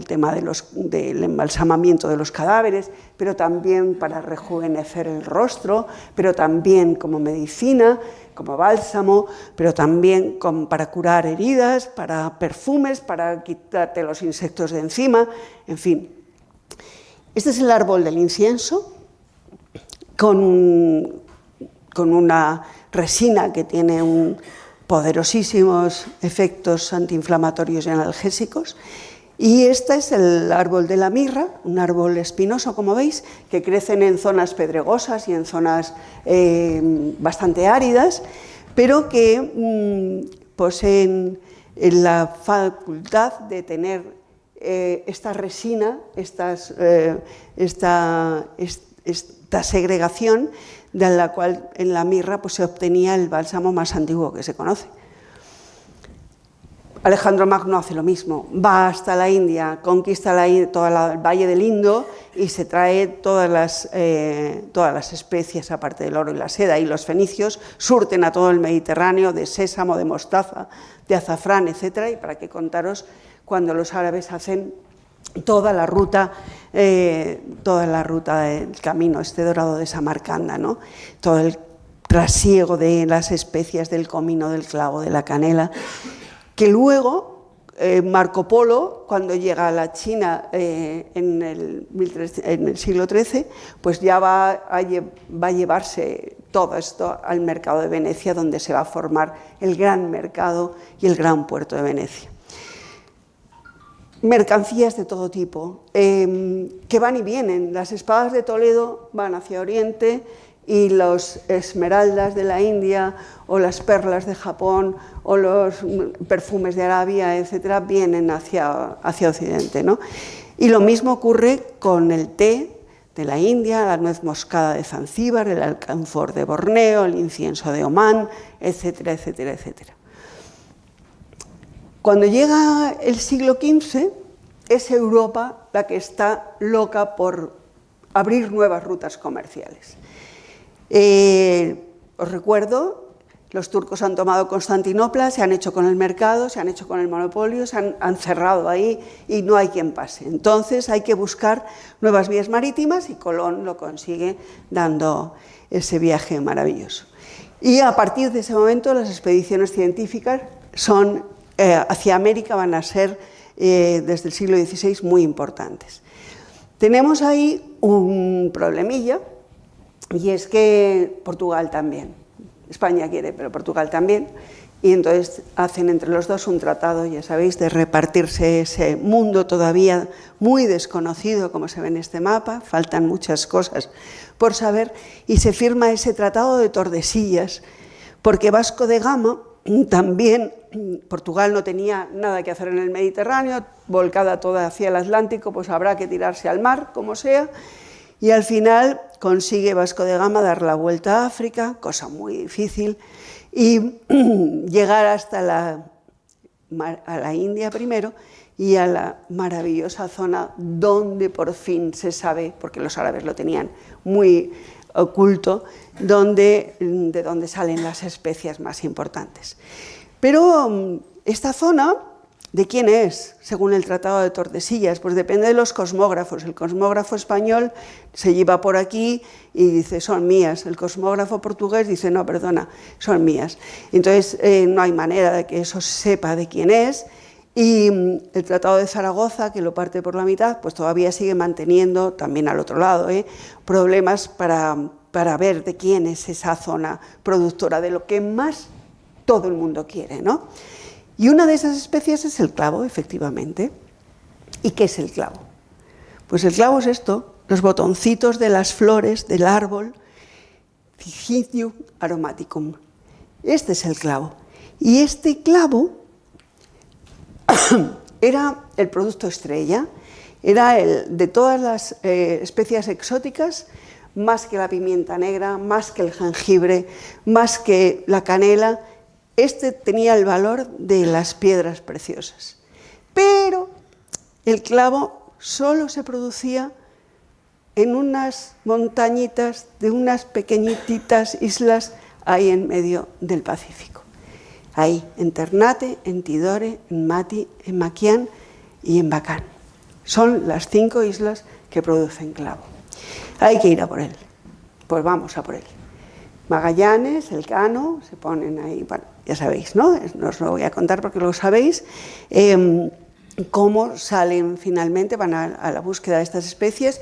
tema del embalsamamiento de los cadáveres, pero también para rejuvenecer el rostro, pero también como medicina, como bálsamo, pero también para curar heridas, para perfumes, para quitarte los insectos de encima, en fin. Este es el árbol del incienso, con una resina que tiene poderosísimos efectos antiinflamatorios y analgésicos. Y este es el árbol de la mirra, un árbol espinoso, como veis, que crecen en zonas pedregosas y en zonas bastante áridas, pero que poseen la facultad de tener esta resina, esta segregación, de la cual en la mirra pues, se obtenía el bálsamo más antiguo que se conoce. Alejandro Magno hace lo mismo, va hasta la India, conquista todo el valle del Indo y se trae todas las especias, aparte del oro y la seda, y los fenicios surten a todo el Mediterráneo de sésamo, de mostaza, de azafrán, etc. Y para qué contaros cuando los árabes hacen toda la ruta del camino dorado de Samarcanda, ¿no? Todo el trasiego de las especias, del comino, del clavo, de la canela, que luego Marco Polo, cuando llega a la China en el siglo XIII, pues ya va a llevarse todo esto al mercado de Venecia, donde se va a formar el gran mercado y el gran puerto de Venecia. Mercancías de todo tipo, que van y vienen. Las espadas de Toledo van hacia Oriente y los esmeraldas de la India o las perlas de Japón o los perfumes de Arabia, etcétera, vienen hacia Occidente, ¿no? Y lo mismo ocurre con el té de la India, la nuez moscada de Zanzíbar, el alcanfor de Borneo, el incienso de Omán, etcétera, etcétera, etcétera. Cuando llega el siglo XV, es Europa la que está loca por abrir nuevas rutas comerciales. Os recuerdo, los turcos han tomado Constantinopla, se han hecho con el mercado, se han hecho con el monopolio, se han cerrado ahí y no hay quien pase. Entonces hay que buscar nuevas vías marítimas y Colón lo consigue dando ese viaje maravilloso. Y a partir de ese momento las expediciones científicas hacia América van a ser desde el siglo XVI muy importantes. Tenemos ahí un problemilla, y es que Portugal también, España quiere, pero Portugal también, y entonces hacen entre los dos un tratado, ya sabéis, de repartirse ese mundo todavía muy desconocido, como se ve en este mapa, faltan muchas cosas por saber, y se firma ese tratado de Tordesillas, porque Vasco de Gama también, Portugal no tenía nada que hacer en el Mediterráneo, volcada toda hacia el Atlántico, pues habrá que tirarse al mar, como sea, y al final consigue Vasco de Gama dar la vuelta a África, cosa muy difícil, y llegar hasta a la India primero y a la maravillosa zona donde por fin se sabe, porque los árabes lo tenían muy oculto, de donde salen las especias más importantes. Pero esta zona, ¿de quién es? Según el Tratado de Tordesillas, pues depende de los cosmógrafos. El cosmógrafo español se lleva por aquí y dice, son mías. El cosmógrafo portugués dice, no, perdona, son mías. Entonces, no hay manera de que eso se sepa de quién es. Y el Tratado de Zaragoza, que lo parte por la mitad, pues todavía sigue manteniendo, también al otro lado, problemas para ver de quién es esa zona productora, de lo que más todo el mundo quiere, ¿no? Y una de esas especies es el clavo, efectivamente. ¿Y qué es el clavo? Pues el clavo es esto, los botoncitos de las flores del árbol, Cichitium aromaticum. Este es el clavo. Y este clavo era el producto estrella Era de todas las especias exóticas, más que la pimienta negra, más que el jengibre, más que la canela, este tenía el valor de las piedras preciosas. Pero el clavo solo se producía en unas montañitas de unas pequeñitas islas ahí en medio del Pacífico. Ahí, en Ternate, en Tidore, en Mati, en Maquián y en Bacán. Son las 5 islas que producen clavo. Hay que ir a por él. Pues vamos a por él. Magallanes, Elcano, se ponen ahí, bueno, ya sabéis, ¿no? No os lo voy a contar porque lo sabéis. Cómo salen finalmente, van a la búsqueda de estas especies.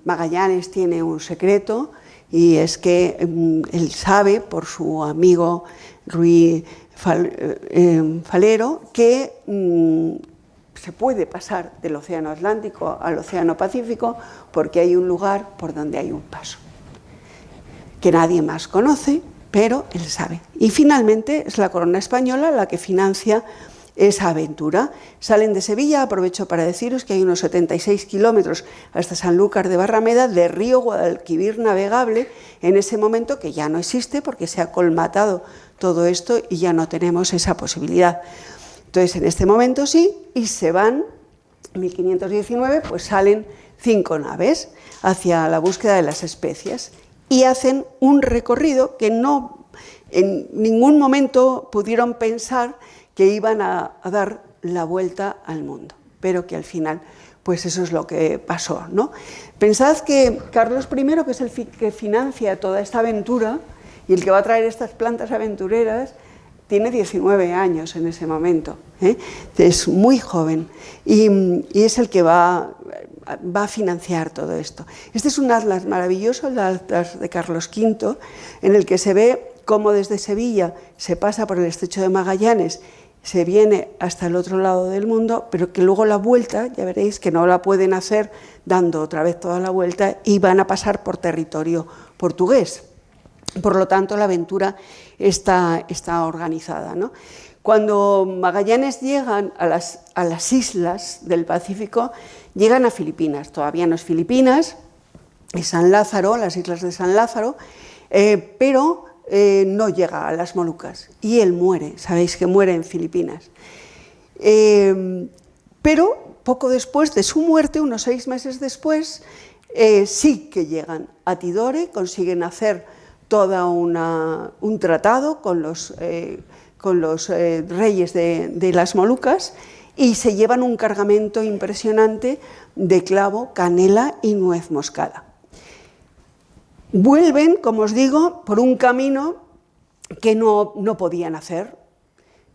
Magallanes tiene un secreto, y es que él sabe, por su amigo Ruy Falero, que se puede pasar del océano Atlántico al océano Pacífico porque hay un lugar por donde hay un paso que nadie más conoce, pero él sabe. Y finalmente es la corona española la que financia esa aventura. Salen de Sevilla, aprovecho para deciros que hay unos 76 kilómetros hasta Sanlúcar de Barrameda de río Guadalquivir navegable, en ese momento que ya no existe porque se ha colmatado todo esto y ya no tenemos esa posibilidad. Entonces, en este momento sí, y se van, en 1519, pues salen 5 naves hacia la búsqueda de las especies y hacen un recorrido que no en ningún momento pudieron pensar que iban a dar la vuelta al mundo, pero que al final, pues eso es lo que pasó, ¿no? Pensad que Carlos I, que es el que financia toda esta aventura y el que va a traer estas plantas aventureras, tiene 19 años en ese momento, ¿eh? Es muy joven y es el que va a financiar todo esto. Este es un atlas maravilloso, el atlas de Carlos V, en el que se ve cómo desde Sevilla se pasa por el estrecho de Magallanes, se viene hasta el otro lado del mundo, pero que luego la vuelta, ya veréis que no la pueden hacer dando otra vez toda la vuelta y van a pasar por territorio portugués. Por lo tanto, la aventura está organizada, ¿no? Cuando Magallanes llegan a las islas del Pacífico, llegan a Filipinas. Todavía no es Filipinas, es San Lázaro, las islas de San Lázaro, pero no llega a las Molucas. Y él muere, sabéis que muere en Filipinas. Pero poco después de su muerte, unos 6 meses después, sí que llegan a Tidore, consiguen hacer todo un tratado con los reyes de las Molucas y se llevan un cargamento impresionante de clavo, canela y nuez moscada. Vuelven, como os digo, por un camino que no podían hacer,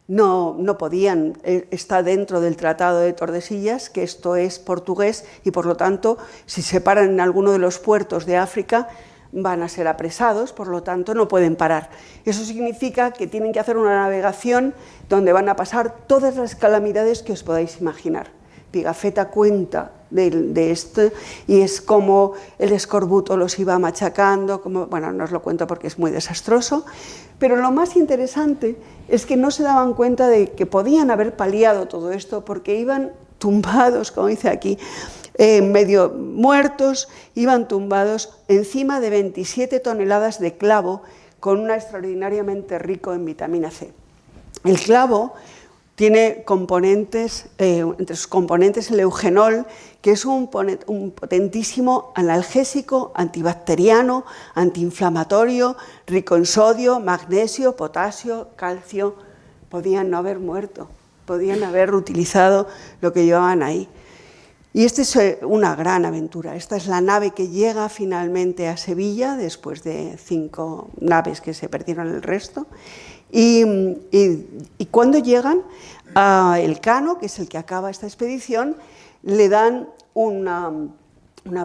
no podían, está dentro del Tratado de Tordesillas, que esto es portugués y por lo tanto, si se paran en alguno de los puertos de África, van a ser apresados, por lo tanto no pueden parar. Eso significa que tienen que hacer una navegación donde van a pasar todas las calamidades que os podáis imaginar. Pigafetta cuenta de esto y es como el escorbuto los iba machacando, bueno, no os lo cuento porque es muy desastroso, pero lo más interesante es que no se daban cuenta de que podían haber paliado todo esto porque iban tumbados, como dice aquí, medio muertos, iban tumbados encima de 27 toneladas de clavo con una extraordinariamente rico en vitamina C. El clavo tiene componentes, entre sus componentes el eugenol, que es un potentísimo analgésico, antibacteriano, antiinflamatorio, rico en sodio, magnesio, potasio, calcio. Podían no haber muerto, podían haber utilizado lo que llevaban ahí. Y esta es una gran aventura. Esta es la nave que llega finalmente a Sevilla, después de 5 naves que se perdieron el resto. Y cuando llegan a Elcano, que es el que acaba esta expedición, le dan una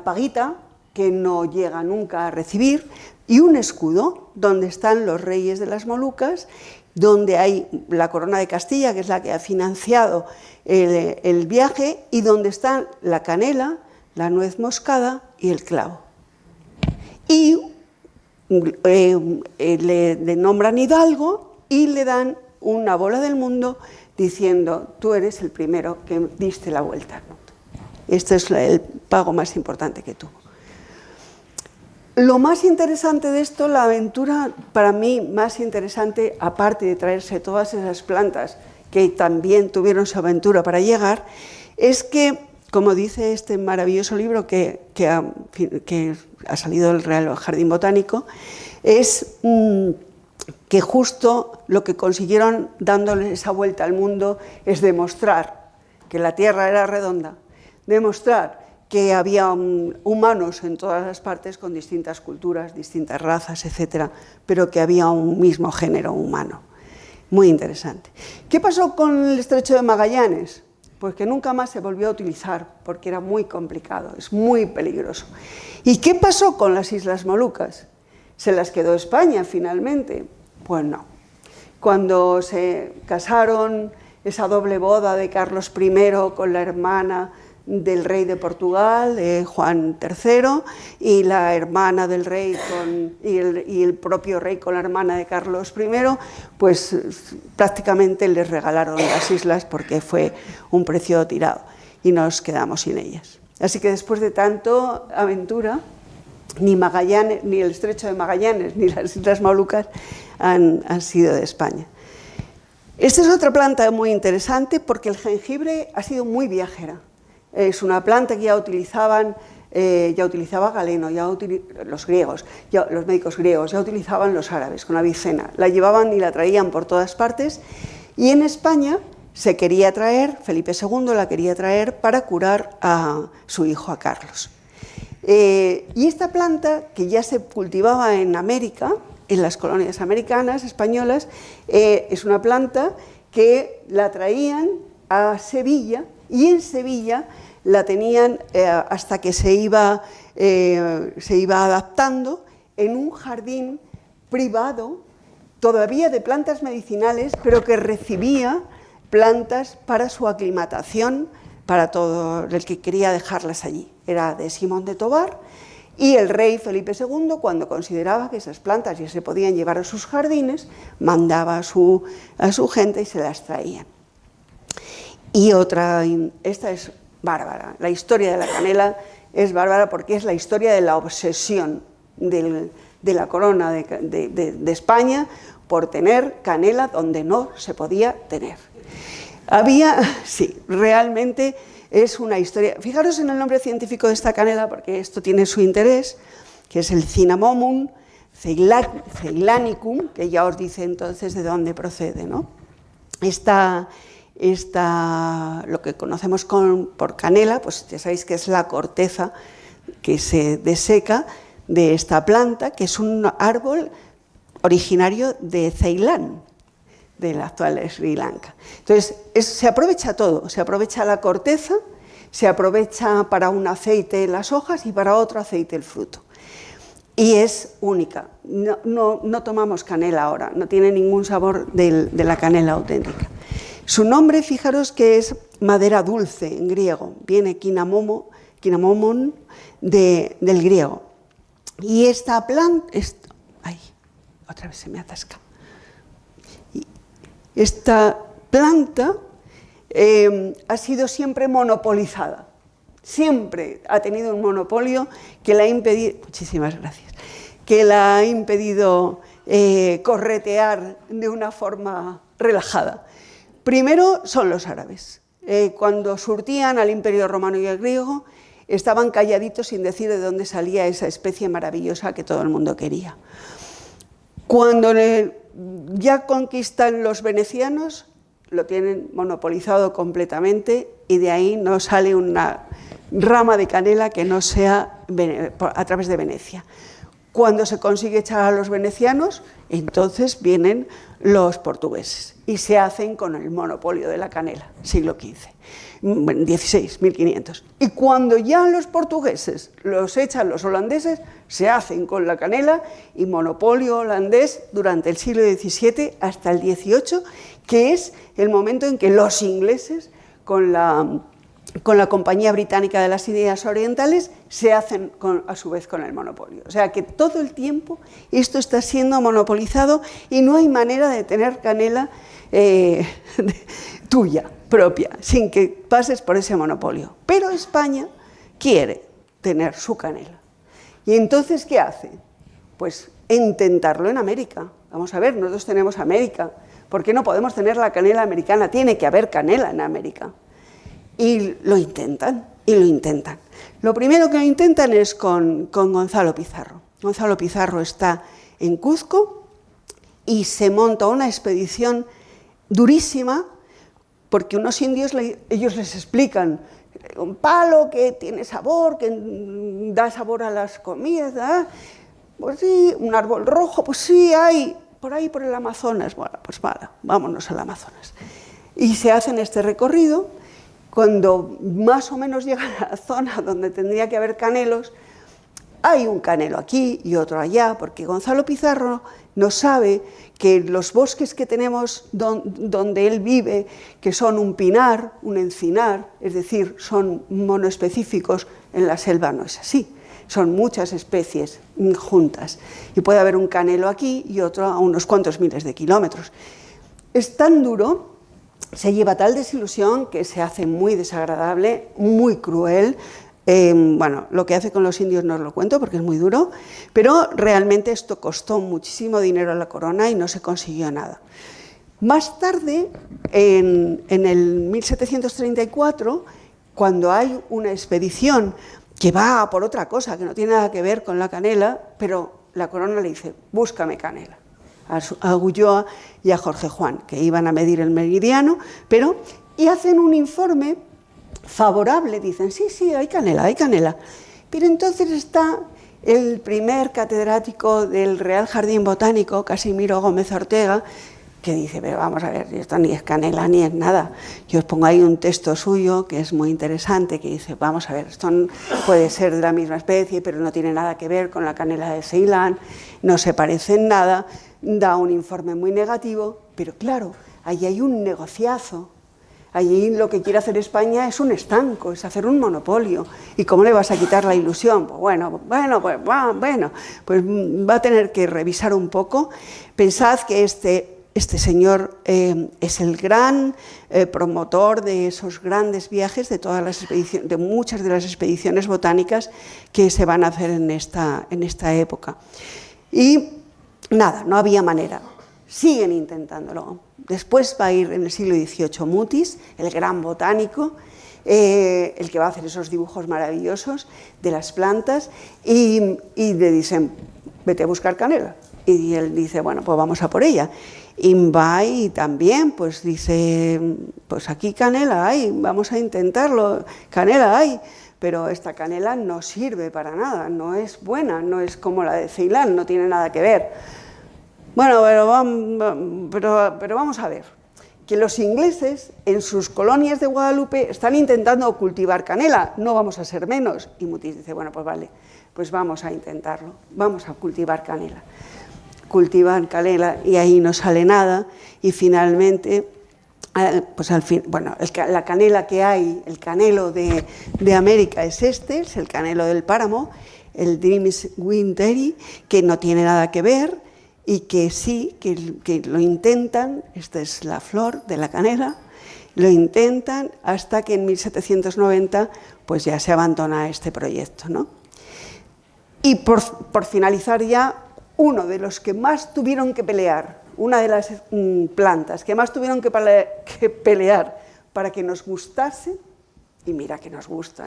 paguita que no llega nunca a recibir y un escudo donde están los reyes de las Molucas, donde hay la corona de Castilla, que es la que ha financiado el viaje, y donde están la canela, la nuez moscada y el clavo. Y le nombran Hidalgo y le dan una bola del mundo diciendo: tú eres el primero que diste la vuelta al mundo. Este es el pago más importante que tuvo. Lo más interesante de esto, la aventura para mí más interesante, aparte de traerse todas esas plantas que también tuvieron su aventura para llegar, es que, como dice este maravilloso libro que ha salido del Real Jardín Botánico, es que justo lo que consiguieron dándole esa vuelta al mundo es demostrar que la Tierra era redonda, demostrar que había humanos en todas las partes con distintas culturas, distintas razas, etcétera, pero que había un mismo género humano. Muy interesante. ¿Qué pasó con el Estrecho de Magallanes? Pues que nunca más se volvió a utilizar, porque era muy complicado, es muy peligroso. ¿Y qué pasó con las Islas Molucas? ¿Se las quedó España finalmente? Pues no. Cuando se casaron, esa doble boda de Carlos I con la hermana del rey de Portugal, Juan III, y la hermana del rey y el propio rey con la hermana de Carlos I, pues prácticamente les regalaron las islas porque fue un precio tirado y nos quedamos sin ellas. Así que después de tanto aventura, ni Magallanes, ni el Estrecho de Magallanes, ni las Islas Molucas han sido de España. Esta es otra planta muy interesante porque el jengibre ha sido muy viajera. Es una planta que ya utilizaba Galeno, los griegos, los médicos griegos, ya utilizaban los árabes con Avicena. La llevaban y la traían por todas partes y en España se quería traer, Felipe II la quería traer para curar a su hijo, a Carlos. Y esta planta, que ya se cultivaba en América, en las colonias americanas, españolas, es una planta que la traían a Sevilla y en Sevilla la tenían hasta que se iba adaptando en un jardín privado, todavía de plantas medicinales, pero que recibía plantas para su aclimatación, para todo el que quería dejarlas allí. Era de Simón de Tobar, y el rey Felipe II, cuando consideraba que esas plantas ya se podían llevar a sus jardines, mandaba a su gente y se las traían. Y otra, esta es bárbara, la historia de la canela es bárbara porque es la historia de la obsesión de la corona de España por tener canela donde no se podía tener. Sí, realmente es una historia. Fijaros en el nombre científico de esta canela porque esto tiene su interés, que es el Cinnamomum ceylanicum, que ya os dice entonces de dónde procede, ¿no? Lo que conocemos por canela, pues ya sabéis que es la corteza que se deseca de esta planta, que es un árbol originario de Ceilán, del actual Sri Lanka. Entonces, se aprovecha todo, se aprovecha la corteza, se aprovecha para un aceite las hojas y para otro aceite el fruto. Y es única, no tomamos canela ahora, no tiene ningún sabor de la canela auténtica. Su nombre, fijaros que es madera dulce en griego, viene cinnamomum del griego. Y esta planta, otra vez se me atasca. Esta planta ha sido siempre monopolizada, siempre ha tenido un monopolio que la ha impedido, muchísimas gracias, que la ha impedido corretear de una forma relajada. Primero son los árabes. Cuando surtían al Imperio Romano y al griego, estaban calladitos sin decir de dónde salía esa especie maravillosa que todo el mundo quería. Cuando ya conquistan los venecianos, lo tienen monopolizado completamente y de ahí no sale una rama de canela que no sea a través de Venecia. Cuando se consigue echar a los venecianos, entonces vienen los portugueses y se hacen con el monopolio de la canela, siglo XV, bueno, 16, 1500. Y cuando ya los portugueses los echan los holandeses, se hacen con la canela y monopolio holandés durante el siglo XVII hasta el XVIII, que es el momento en que los ingleses, con la Compañía Británica de las Indias Orientales, se hacen a su vez con el monopolio. O sea que todo el tiempo esto está siendo monopolizado y no hay manera de tener canela tuya, propia, sin que pases por ese monopolio. Pero España quiere tener su canela. ¿Y entonces qué hace? Pues intentarlo en América. Vamos a ver, nosotros tenemos América. ¿Por qué no podemos tener la canela americana? Tiene que haber canela en América. Y lo intentan, y lo intentan. Lo primero que lo intentan es con Gonzalo Pizarro. Gonzalo Pizarro está en Cuzco y se monta una expedición durísima, porque unos indios, ellos les explican un palo que tiene sabor, que da sabor a las comidas, ¿verdad? Pues sí, un árbol rojo, pues sí, hay por ahí por el Amazonas. Bueno, pues vale, vámonos al Amazonas. Y se hacen este recorrido. Cuando más o menos llegan a la zona donde tendría que haber canelos, hay un canelo aquí y otro allá, porque Gonzalo Pizarro no sabe que los bosques que tenemos donde él vive, que son un pinar, un encinar, es decir, son monoespecíficos, en la selva no es así, son muchas especies juntas. Y puede haber un canelo aquí y otro a unos cuantos miles de kilómetros. Es tan duro, se lleva tal desilusión que se hace muy desagradable, muy cruel. Bueno, lo que hace con los indios no os lo cuento porque es muy duro, pero realmente esto costó muchísimo dinero a la corona y no se consiguió nada. Más tarde, en el 1734, cuando hay una expedición que va por otra cosa, que no tiene nada que ver con la canela, pero la corona le dice, búscame canela, a Ulloa y a Jorge Juan, que iban a medir el meridiano, y hacen un informe favorable, dicen, sí, sí, hay canela. Pero entonces está el primer catedrático del Real Jardín Botánico, Casimiro Gómez Ortega, que dice, pero vamos a ver, esto ni es canela ni es nada. Yo os pongo ahí un texto suyo que es muy interesante, que dice, vamos a ver, esto puede ser de la misma especie, pero no tiene nada que ver con la canela de Ceilán, no se parece en nada, da un informe muy negativo, pero claro, ahí hay un negociazo. Allí lo que quiere hacer España es un estanco, es hacer un monopolio. ¿Y cómo le vas a quitar la ilusión? Pues bueno, pues va a tener que revisar un poco. Pensad que este señor es el gran promotor de esos grandes viajes, de muchas de las expediciones botánicas que se van a hacer en esta época. Y nada, no había manera. Siguen intentándolo. Después va a ir en el siglo XVIII Mutis, el gran botánico, el que va a hacer esos dibujos maravillosos de las plantas, y le dicen, vete a buscar canela. Y él dice, bueno, pues vamos a por ella. Y va y también, pues dice, pues aquí canela hay, vamos a intentarlo, canela hay. Pero esta canela no sirve para nada, no es buena, no es como la de Ceilán, no tiene nada que ver. Bueno, pero vamos a ver, que los ingleses en sus colonias de Guadalupe están intentando cultivar canela, no vamos a ser menos. Y Mutis dice, bueno, pues vale, pues vamos a intentarlo, vamos a cultivar canela. Cultivan canela y ahí no sale nada y finalmente, pues al fin, bueno, la canela que hay, el canelo de América es es el canelo del páramo, el Dreams Winteri, que no tiene nada que ver. Y que sí, que lo intentan, esta es la flor de la canela, lo intentan hasta que en 1790 pues ya se abandona este proyecto, ¿no? Y por finalizar ya, uno de los que más tuvieron que pelear, una de las plantas que más tuvieron que pelear para que nos gustase, y mira que nos gusta,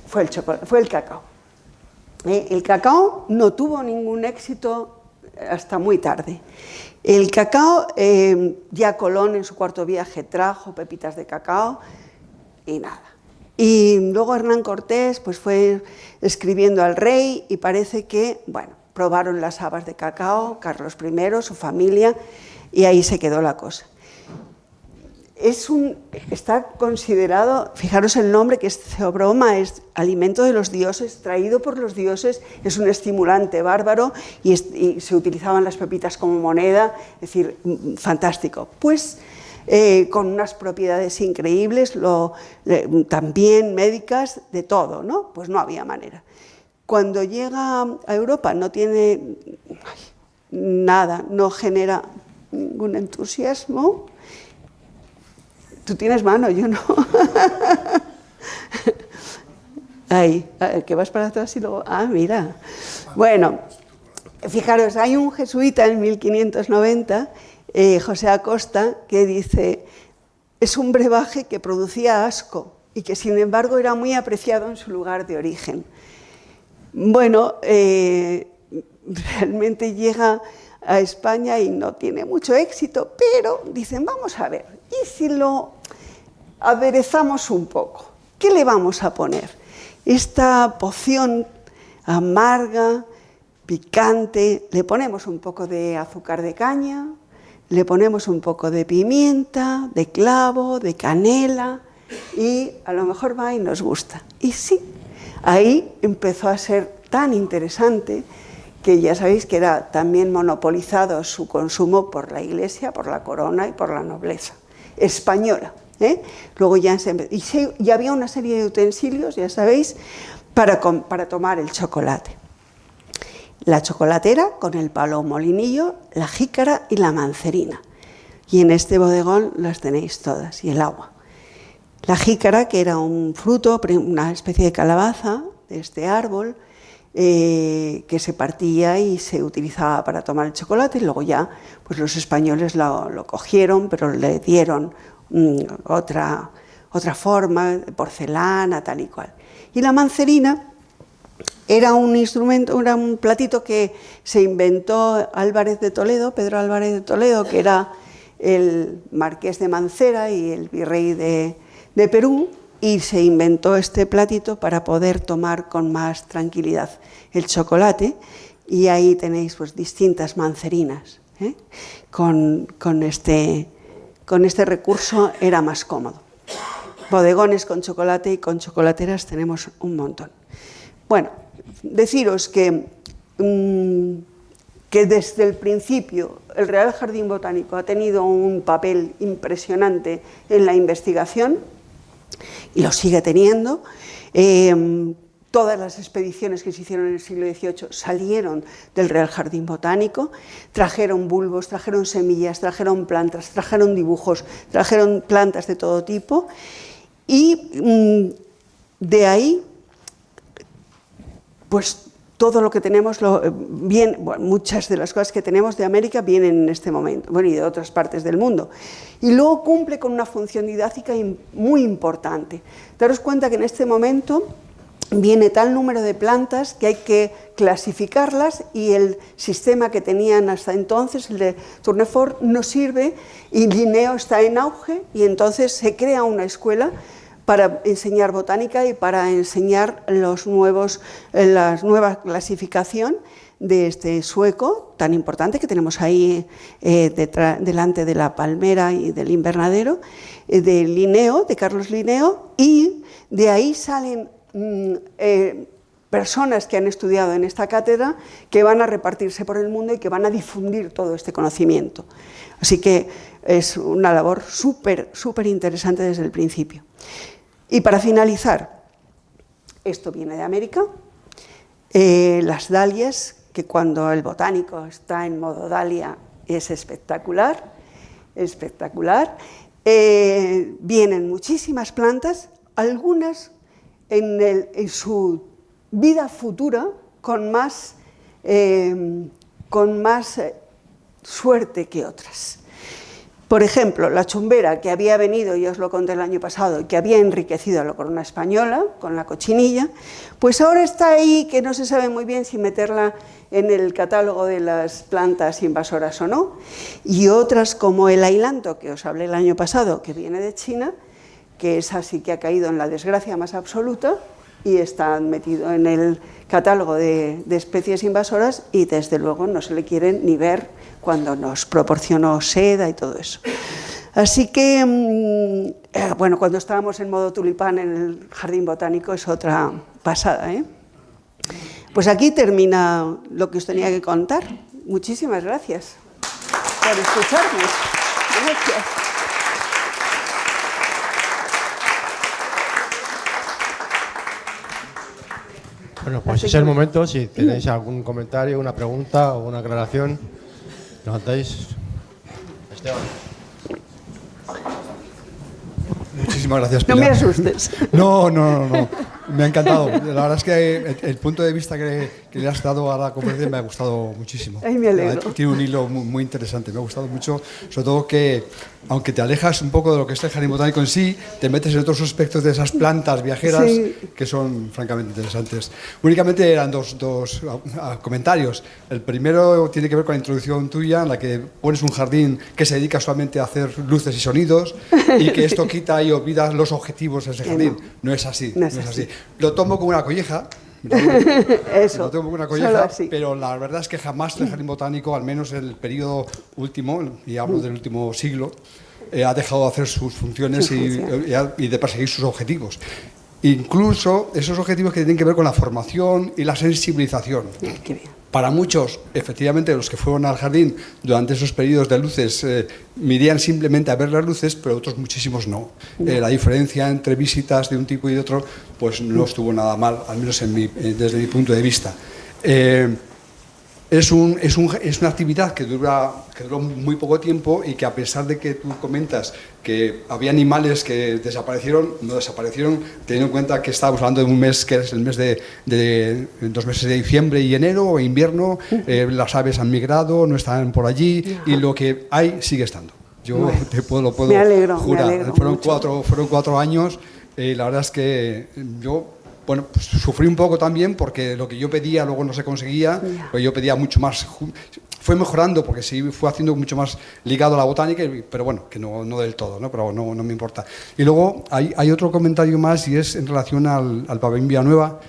fue el cacao. El cacao no tuvo ningún éxito hasta muy tarde. El cacao, ya Colón en su cuarto viaje trajo pepitas de cacao y nada. Y luego Hernán Cortés pues fue escribiendo al rey y parece que, bueno, probaron las habas de cacao, Carlos I, su familia, y ahí se quedó la cosa. Está considerado, fijaros el nombre, que es Theobroma, es alimento de los dioses, traído por los dioses, es un estimulante bárbaro y se utilizaban las pepitas como moneda, es decir, fantástico. Pues con unas propiedades increíbles, también médicas, de todo, ¿no? Pues no había manera. Cuando llega a Europa no tiene nada, no genera ningún entusiasmo. Tú tienes mano, yo no. Ahí, que vas para atrás y luego... Ah, mira. Bueno, fijaros, hay un jesuita en 1590, José Acosta, que dice, es un brebaje que producía asco y que sin embargo era muy apreciado en su lugar de origen. Bueno, realmente llega a España y no tiene mucho éxito, pero dicen, vamos a ver, ¿y si lo aderezamos un poco? ¿Qué le vamos a poner? Esta poción amarga, picante, le ponemos un poco de azúcar de caña, le ponemos un poco de pimienta, de clavo, de canela y a lo mejor va y nos gusta. Y sí, ahí empezó a ser tan interesante que ya sabéis que era también monopolizado su consumo por la Iglesia, por la corona y por la nobleza española. Luego ya y había una serie de utensilios, ya sabéis, para tomar el chocolate. La chocolatera con el palo molinillo, la jícara y la mancerina. Y en este bodegón las tenéis todas, y el agua. La jícara, que era un fruto, una especie de calabaza de este árbol, que se partía y se utilizaba para tomar el chocolate, y luego ya pues los españoles lo cogieron, pero le dieron otra forma, de porcelana, tal y cual. Y la mancerina era un instrumento, era un platito que se inventó Álvarez de Toledo, Pedro Álvarez de Toledo, que era el marqués de Mancera y el virrey de Perú, y se inventó este platito para poder tomar con más tranquilidad el chocolate, y ahí tenéis pues distintas mancerinas. Con este recurso era más cómodo. Bodegones con chocolate y con chocolateras tenemos un montón. Bueno, deciros que desde el principio el Real Jardín Botánico ha tenido un papel impresionante en la investigación y lo sigue teniendo. Todas las expediciones que se hicieron en el siglo XVIII salieron del Real Jardín Botánico, trajeron bulbos, trajeron semillas, trajeron plantas, trajeron dibujos, trajeron plantas de todo tipo, y de ahí, pues todo lo que tenemos, muchas de las cosas que tenemos de América vienen en este momento, bueno, y de otras partes del mundo. Y luego cumple con una función didáctica muy importante. Daros cuenta que en este momento viene tal número de plantas que hay que clasificarlas, y el sistema que tenían hasta entonces, el de Tournefort, no sirve, y Linneo está en auge, y entonces se crea una escuela para enseñar botánica y para enseñar la nueva clasificación de este sueco tan importante que tenemos ahí delante de la palmera y del invernadero, de Linneo, de Carlos Linneo, y de ahí salen personas que han estudiado en esta cátedra, que van a repartirse por el mundo y que van a difundir todo este conocimiento. Así que es una labor súper, súper interesante desde el principio. Y para finalizar, esto viene de América, las dalias, que cuando el botánico está en modo dalia es espectacular, espectacular. Vienen muchísimas plantas, algunas en su vida futura con más suerte que otras. Por ejemplo, la chumbera, que había venido, ya os lo conté el año pasado, y que había enriquecido a la corona española con la cochinilla, pues ahora está ahí, que no se sabe muy bien si meterla en el catálogo de las plantas invasoras o no, y otras como el ailanto, que os hablé el año pasado, que viene de China, que es así que ha caído en la desgracia más absoluta y está metido en el catálogo de especies invasoras, y desde luego no se le quieren ni ver cuando nos proporcionó seda y todo eso. Así que, bueno, cuando estábamos en modo tulipán en el Jardín Botánico es otra pasada, ¿eh? Pues aquí termina lo que os tenía que contar. Muchísimas gracias por escucharme. Gracias. Bueno, pues es el momento. Si tenéis algún comentario, una pregunta o una aclaración, levantáis. Esteban. Muchísimas gracias, Pilar. No me asustes. No. Me ha encantado. La verdad es que el punto de vista que le has dado a la conferencia me ha gustado muchísimo. Ay, me alegro. Tiene un hilo muy interesante. Me ha gustado mucho, sobre todo que, aunque te alejas un poco de lo que es el jardín botánico en sí, te metes en otros aspectos de esas plantas viajeras que son francamente interesantes. Únicamente eran dos comentarios. El primero tiene que ver con la introducción tuya, en la que pones un jardín que se dedica solamente a hacer luces y sonidos y que esto quita y olvida los objetivos de ese jardín. No es así. No es así. Lo tomo como una colleja. Eso, lo tomo como una colleja, pero la verdad es que jamás el jardín botánico, al menos en el periodo último, y hablo del último siglo, ha dejado de hacer sus funciones y de perseguir sus objetivos. Incluso esos objetivos que tienen que ver con la formación y la sensibilización. Qué bien. Para muchos, efectivamente, los que fueron al jardín durante esos periodos de luces irían simplemente a ver las luces, pero otros muchísimos no. La diferencia entre visitas de un tipo y de otro pues no estuvo nada mal, al menos desde mi punto de vista. Es una actividad que duró muy poco tiempo y que, a pesar de que tú comentas que había animales que desaparecieron, no desaparecieron, teniendo en cuenta que estábamos hablando de un mes que es el mes de 2 meses de diciembre y enero, o invierno, las aves han migrado, no están por allí y lo que hay sigue estando. Yo lo puedo jurar. Me alegro fueron 4 años y la verdad es que yo... Bueno, pues sufrí un poco también porque lo que yo pedía luego no se conseguía, pues yo pedía mucho más. Fue mejorando porque sí fue haciendo mucho más ligado a la botánica, pero bueno, que no del todo, ¿no? Pero no me importa. Y luego hay otro comentario más y es en relación al Pabellón Villanueva,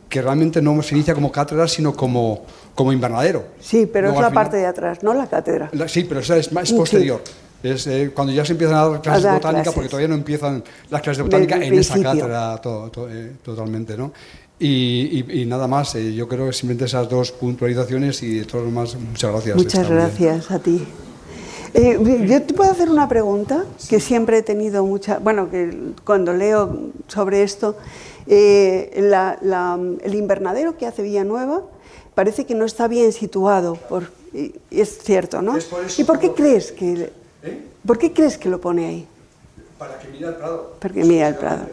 que realmente no se inicia como cátedra, sino como invernadero. Sí, pero luego, es la parte de atrás, no la cátedra. Sí, pero esa es posterior. Es cuando ya se empiezan a dar clases de botánica, porque todavía no empiezan las clases de botánica en esa cátedra totalmente, ¿no? Y nada más, yo creo que simplemente esas 2 puntualizaciones y todo lo más, muchas gracias. Muchas gracias a ti. Yo te puedo hacer una pregunta que siempre he tenido que cuando leo sobre esto, el invernadero que hace Villanueva parece que no está bien situado, es cierto, ¿no? ¿Y por qué crees que... ¿Por qué crees que lo pone ahí? Para que mire al Prado. Porque mira el Prado.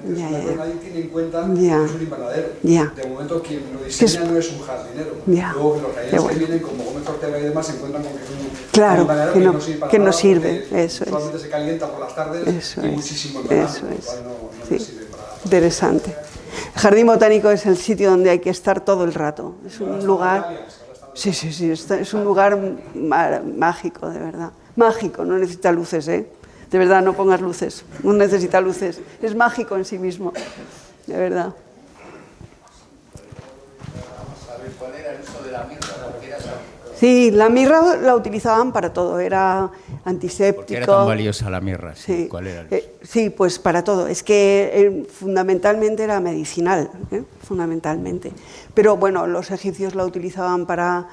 Nadie tiene en cuenta que es un invernadero. De momento, quien lo diseña no es un jardinero. Luego, los jardines que vienen, como Gómez Ortega y demás, se encuentran con que es un invernadero que no sirve para nada, solamente se calienta por las tardes y muchísimo en verano, no sirve para nada. Interesante. El Jardín Botánico es el sitio donde hay que estar todo el rato. Es un lugar... Sí, es un lugar mágico, de verdad. Mágico, no necesita luces, ¿eh? De verdad, no pongas luces, no necesita luces. Es mágico en sí mismo, de verdad. ¿Cuál era el uso de la mirra? Sí, la mirra la utilizaban para todo, era antiséptico. ¿Por qué era tan valiosa la mirra? Sí. ¿Cuál era el uso? Sí, pues para todo. Es que fundamentalmente era medicinal, fundamentalmente. Pero bueno, los egipcios la utilizaban para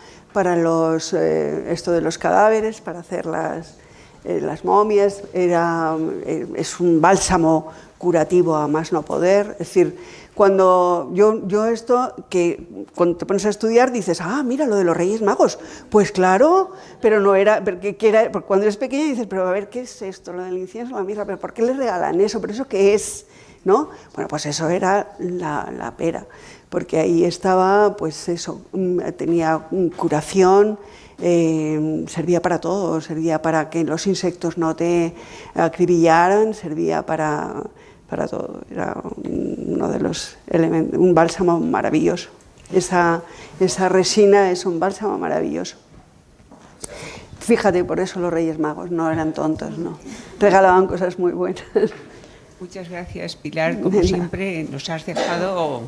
esto de los cadáveres, para hacer las momias. Es un bálsamo curativo a más no poder. Es decir, cuando cuando te pones a estudiar dices, mira lo de los Reyes Magos, pues claro, pero no era, porque cuando eres pequeña dices, pero a ver, ¿qué es esto? Lo del incienso, la mirra, pero ¿por qué les regalan eso? ¿Pero eso qué es? ¿No? Bueno, pues eso era la pera, porque ahí estaba, pues eso, tenía curación, servía para todo, servía para que los insectos no te acribillaran, servía para todo, era uno de los elementos, un bálsamo maravilloso. Esa resina es un bálsamo maravilloso. Fíjate, por eso los Reyes Magos no eran tontos, ¿no? Regalaban cosas muy buenas. Muchas gracias, Pilar. Como siempre, nos has dejado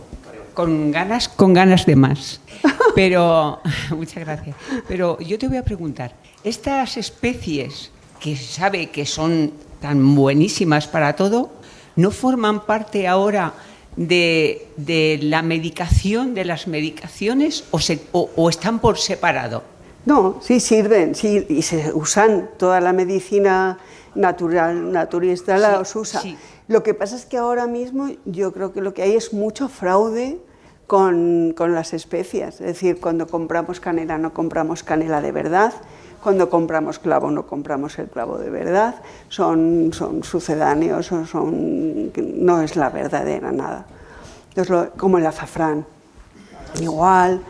con ganas de más. Pero, muchas gracias. Pero yo te voy a preguntar, estas especies que sabe que son tan buenísimas para todo, ¿no forman parte ahora de la medicación, de las medicaciones, o están por separado? No, sí sirven, sí, y se usan, toda la medicina naturista los usa. Sí. Lo que pasa es que ahora mismo yo creo que lo que hay es mucho fraude con las especias. Es decir, cuando compramos canela no compramos canela de verdad, cuando compramos clavo no compramos el clavo de verdad, son sucedáneos, no es la verdadera nada. Como el azafrán, igual,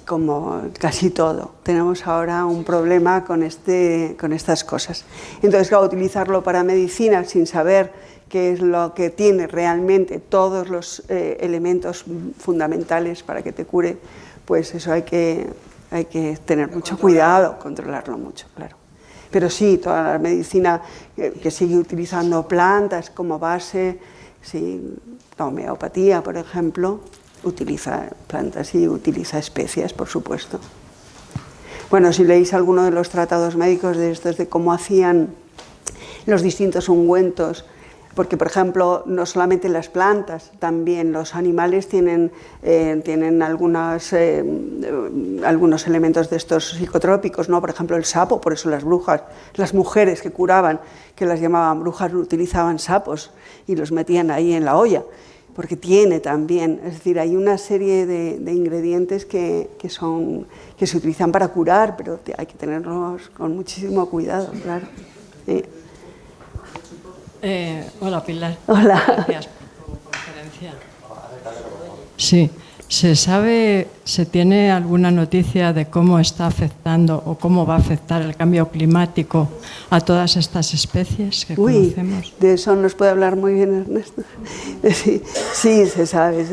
como casi todo. Tenemos ahora un problema con estas cosas. Entonces, claro, utilizarlo para medicina sin saber qué es lo que tiene realmente todos los elementos fundamentales para que te cure, pues eso hay que tener mucho cuidado, controlarlo mucho, claro. Pero sí, toda la medicina que sigue utilizando plantas como base, sí, la homeopatía, por ejemplo, utiliza plantas y utiliza especias, por supuesto. Bueno, si leéis alguno de los tratados médicos de estos, de cómo hacían los distintos ungüentos, porque, por ejemplo, no solamente las plantas, también los animales tienen algunos elementos de estos psicotrópicos, ¿no? Por ejemplo, el sapo, por eso las brujas, las mujeres que curaban, que las llamaban brujas, utilizaban sapos y los metían ahí en la olla, porque tiene también, es decir, hay una serie de ingredientes que se utilizan para curar, pero hay que tenerlos con muchísimo cuidado, claro. Sí. Hola, Pilar. Hola. Gracias por tu conferencia. Sí, ¿se tiene alguna noticia de cómo está afectando o cómo va a afectar el cambio climático a todas estas especies que conocemos? De eso nos puede hablar muy bien Ernesto. Sí, se sabe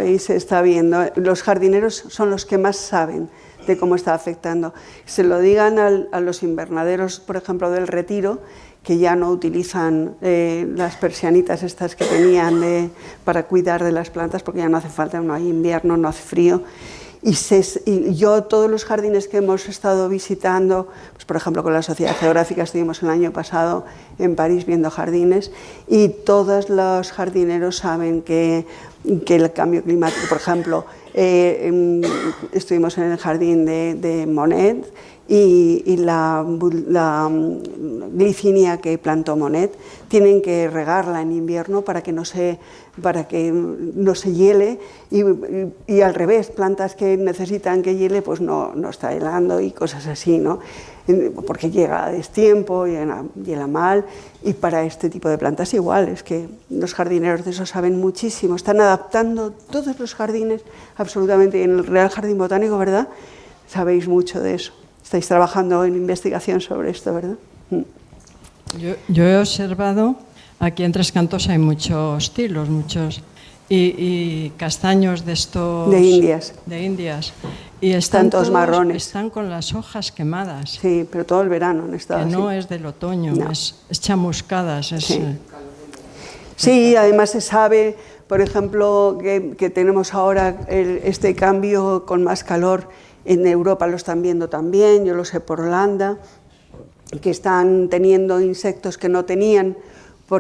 y se está viendo. Los jardineros son los que más saben de cómo está afectando. Se lo digan a los invernaderos, por ejemplo, del Retiro, que ya no utilizan las persianitas estas que tenían para cuidar de las plantas, porque ya no hace falta, no hay invierno, no hace frío. Y yo, todos los jardines que hemos estado visitando, pues por ejemplo con la Sociedad Geográfica estuvimos el año pasado en París viendo jardines, y todos los jardineros saben que el cambio climático, por ejemplo, estuvimos en el jardín de Monet, y la glicinia que plantó Monet tienen que regarla en invierno para que no se hiele, y al revés, plantas que necesitan que hiele pues no está helando y cosas así, ¿no? Porque llega a destiempo, hiela mal, y para este tipo de plantas igual, es que los jardineros de eso saben muchísimo, están adaptando todos los jardines absolutamente, y en el Real Jardín Botánico, ¿verdad? Sabéis mucho de eso. Estáis trabajando en investigación sobre esto, ¿verdad? Yo he observado, aquí en Tres Cantos hay muchos tilos, y castaños de estos... De Indias. De Indias. Y están todos marrones. Están con las hojas quemadas. Sí, pero todo el verano han estado que no así. es del otoño, No. es chamuscadas. Sí, además se sabe, por ejemplo, que tenemos ahora este cambio con más calor. En Europa lo están viendo también, yo lo sé por Holanda, que están teniendo insectos que no tenían,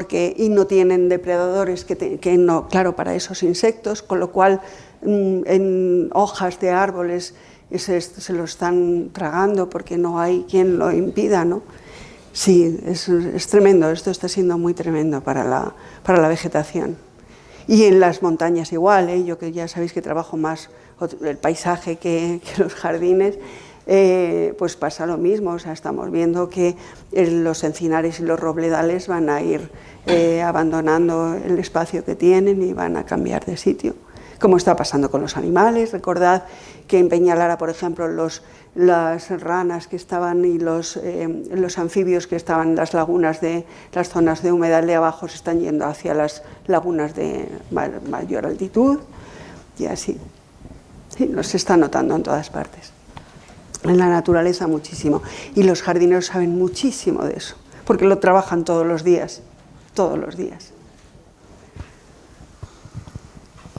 y no tienen depredadores que no, claro, para esos insectos, con lo cual en hojas de árboles se lo están tragando porque no hay quien lo impida, ¿no? Sí, es tremendo, esto está siendo muy tremendo para la vegetación. Y en las montañas igual, yo que ya sabéis que trabajo más el paisaje que los jardines, pues pasa lo mismo, o sea, estamos viendo que los encinares y los robledales van a ir abandonando el espacio que tienen y van a cambiar de sitio, como está pasando con los animales. Recordad que en Peñalara, por ejemplo, las ranas que estaban y los anfibios que estaban en las lagunas de las zonas de humedal de abajo se están yendo hacia las lagunas de mayor altitud, y así. Sí, se está notando en todas partes. En la naturaleza muchísimo. Y los jardineros saben muchísimo de eso, porque lo trabajan todos los días. Todos los días.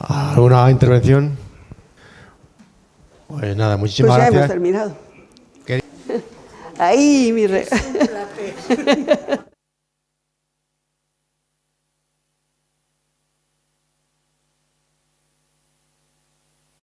¿Alguna intervención? Pues nada, muchísimas gracias. Pues ya hemos terminado. Ahí, mi rey.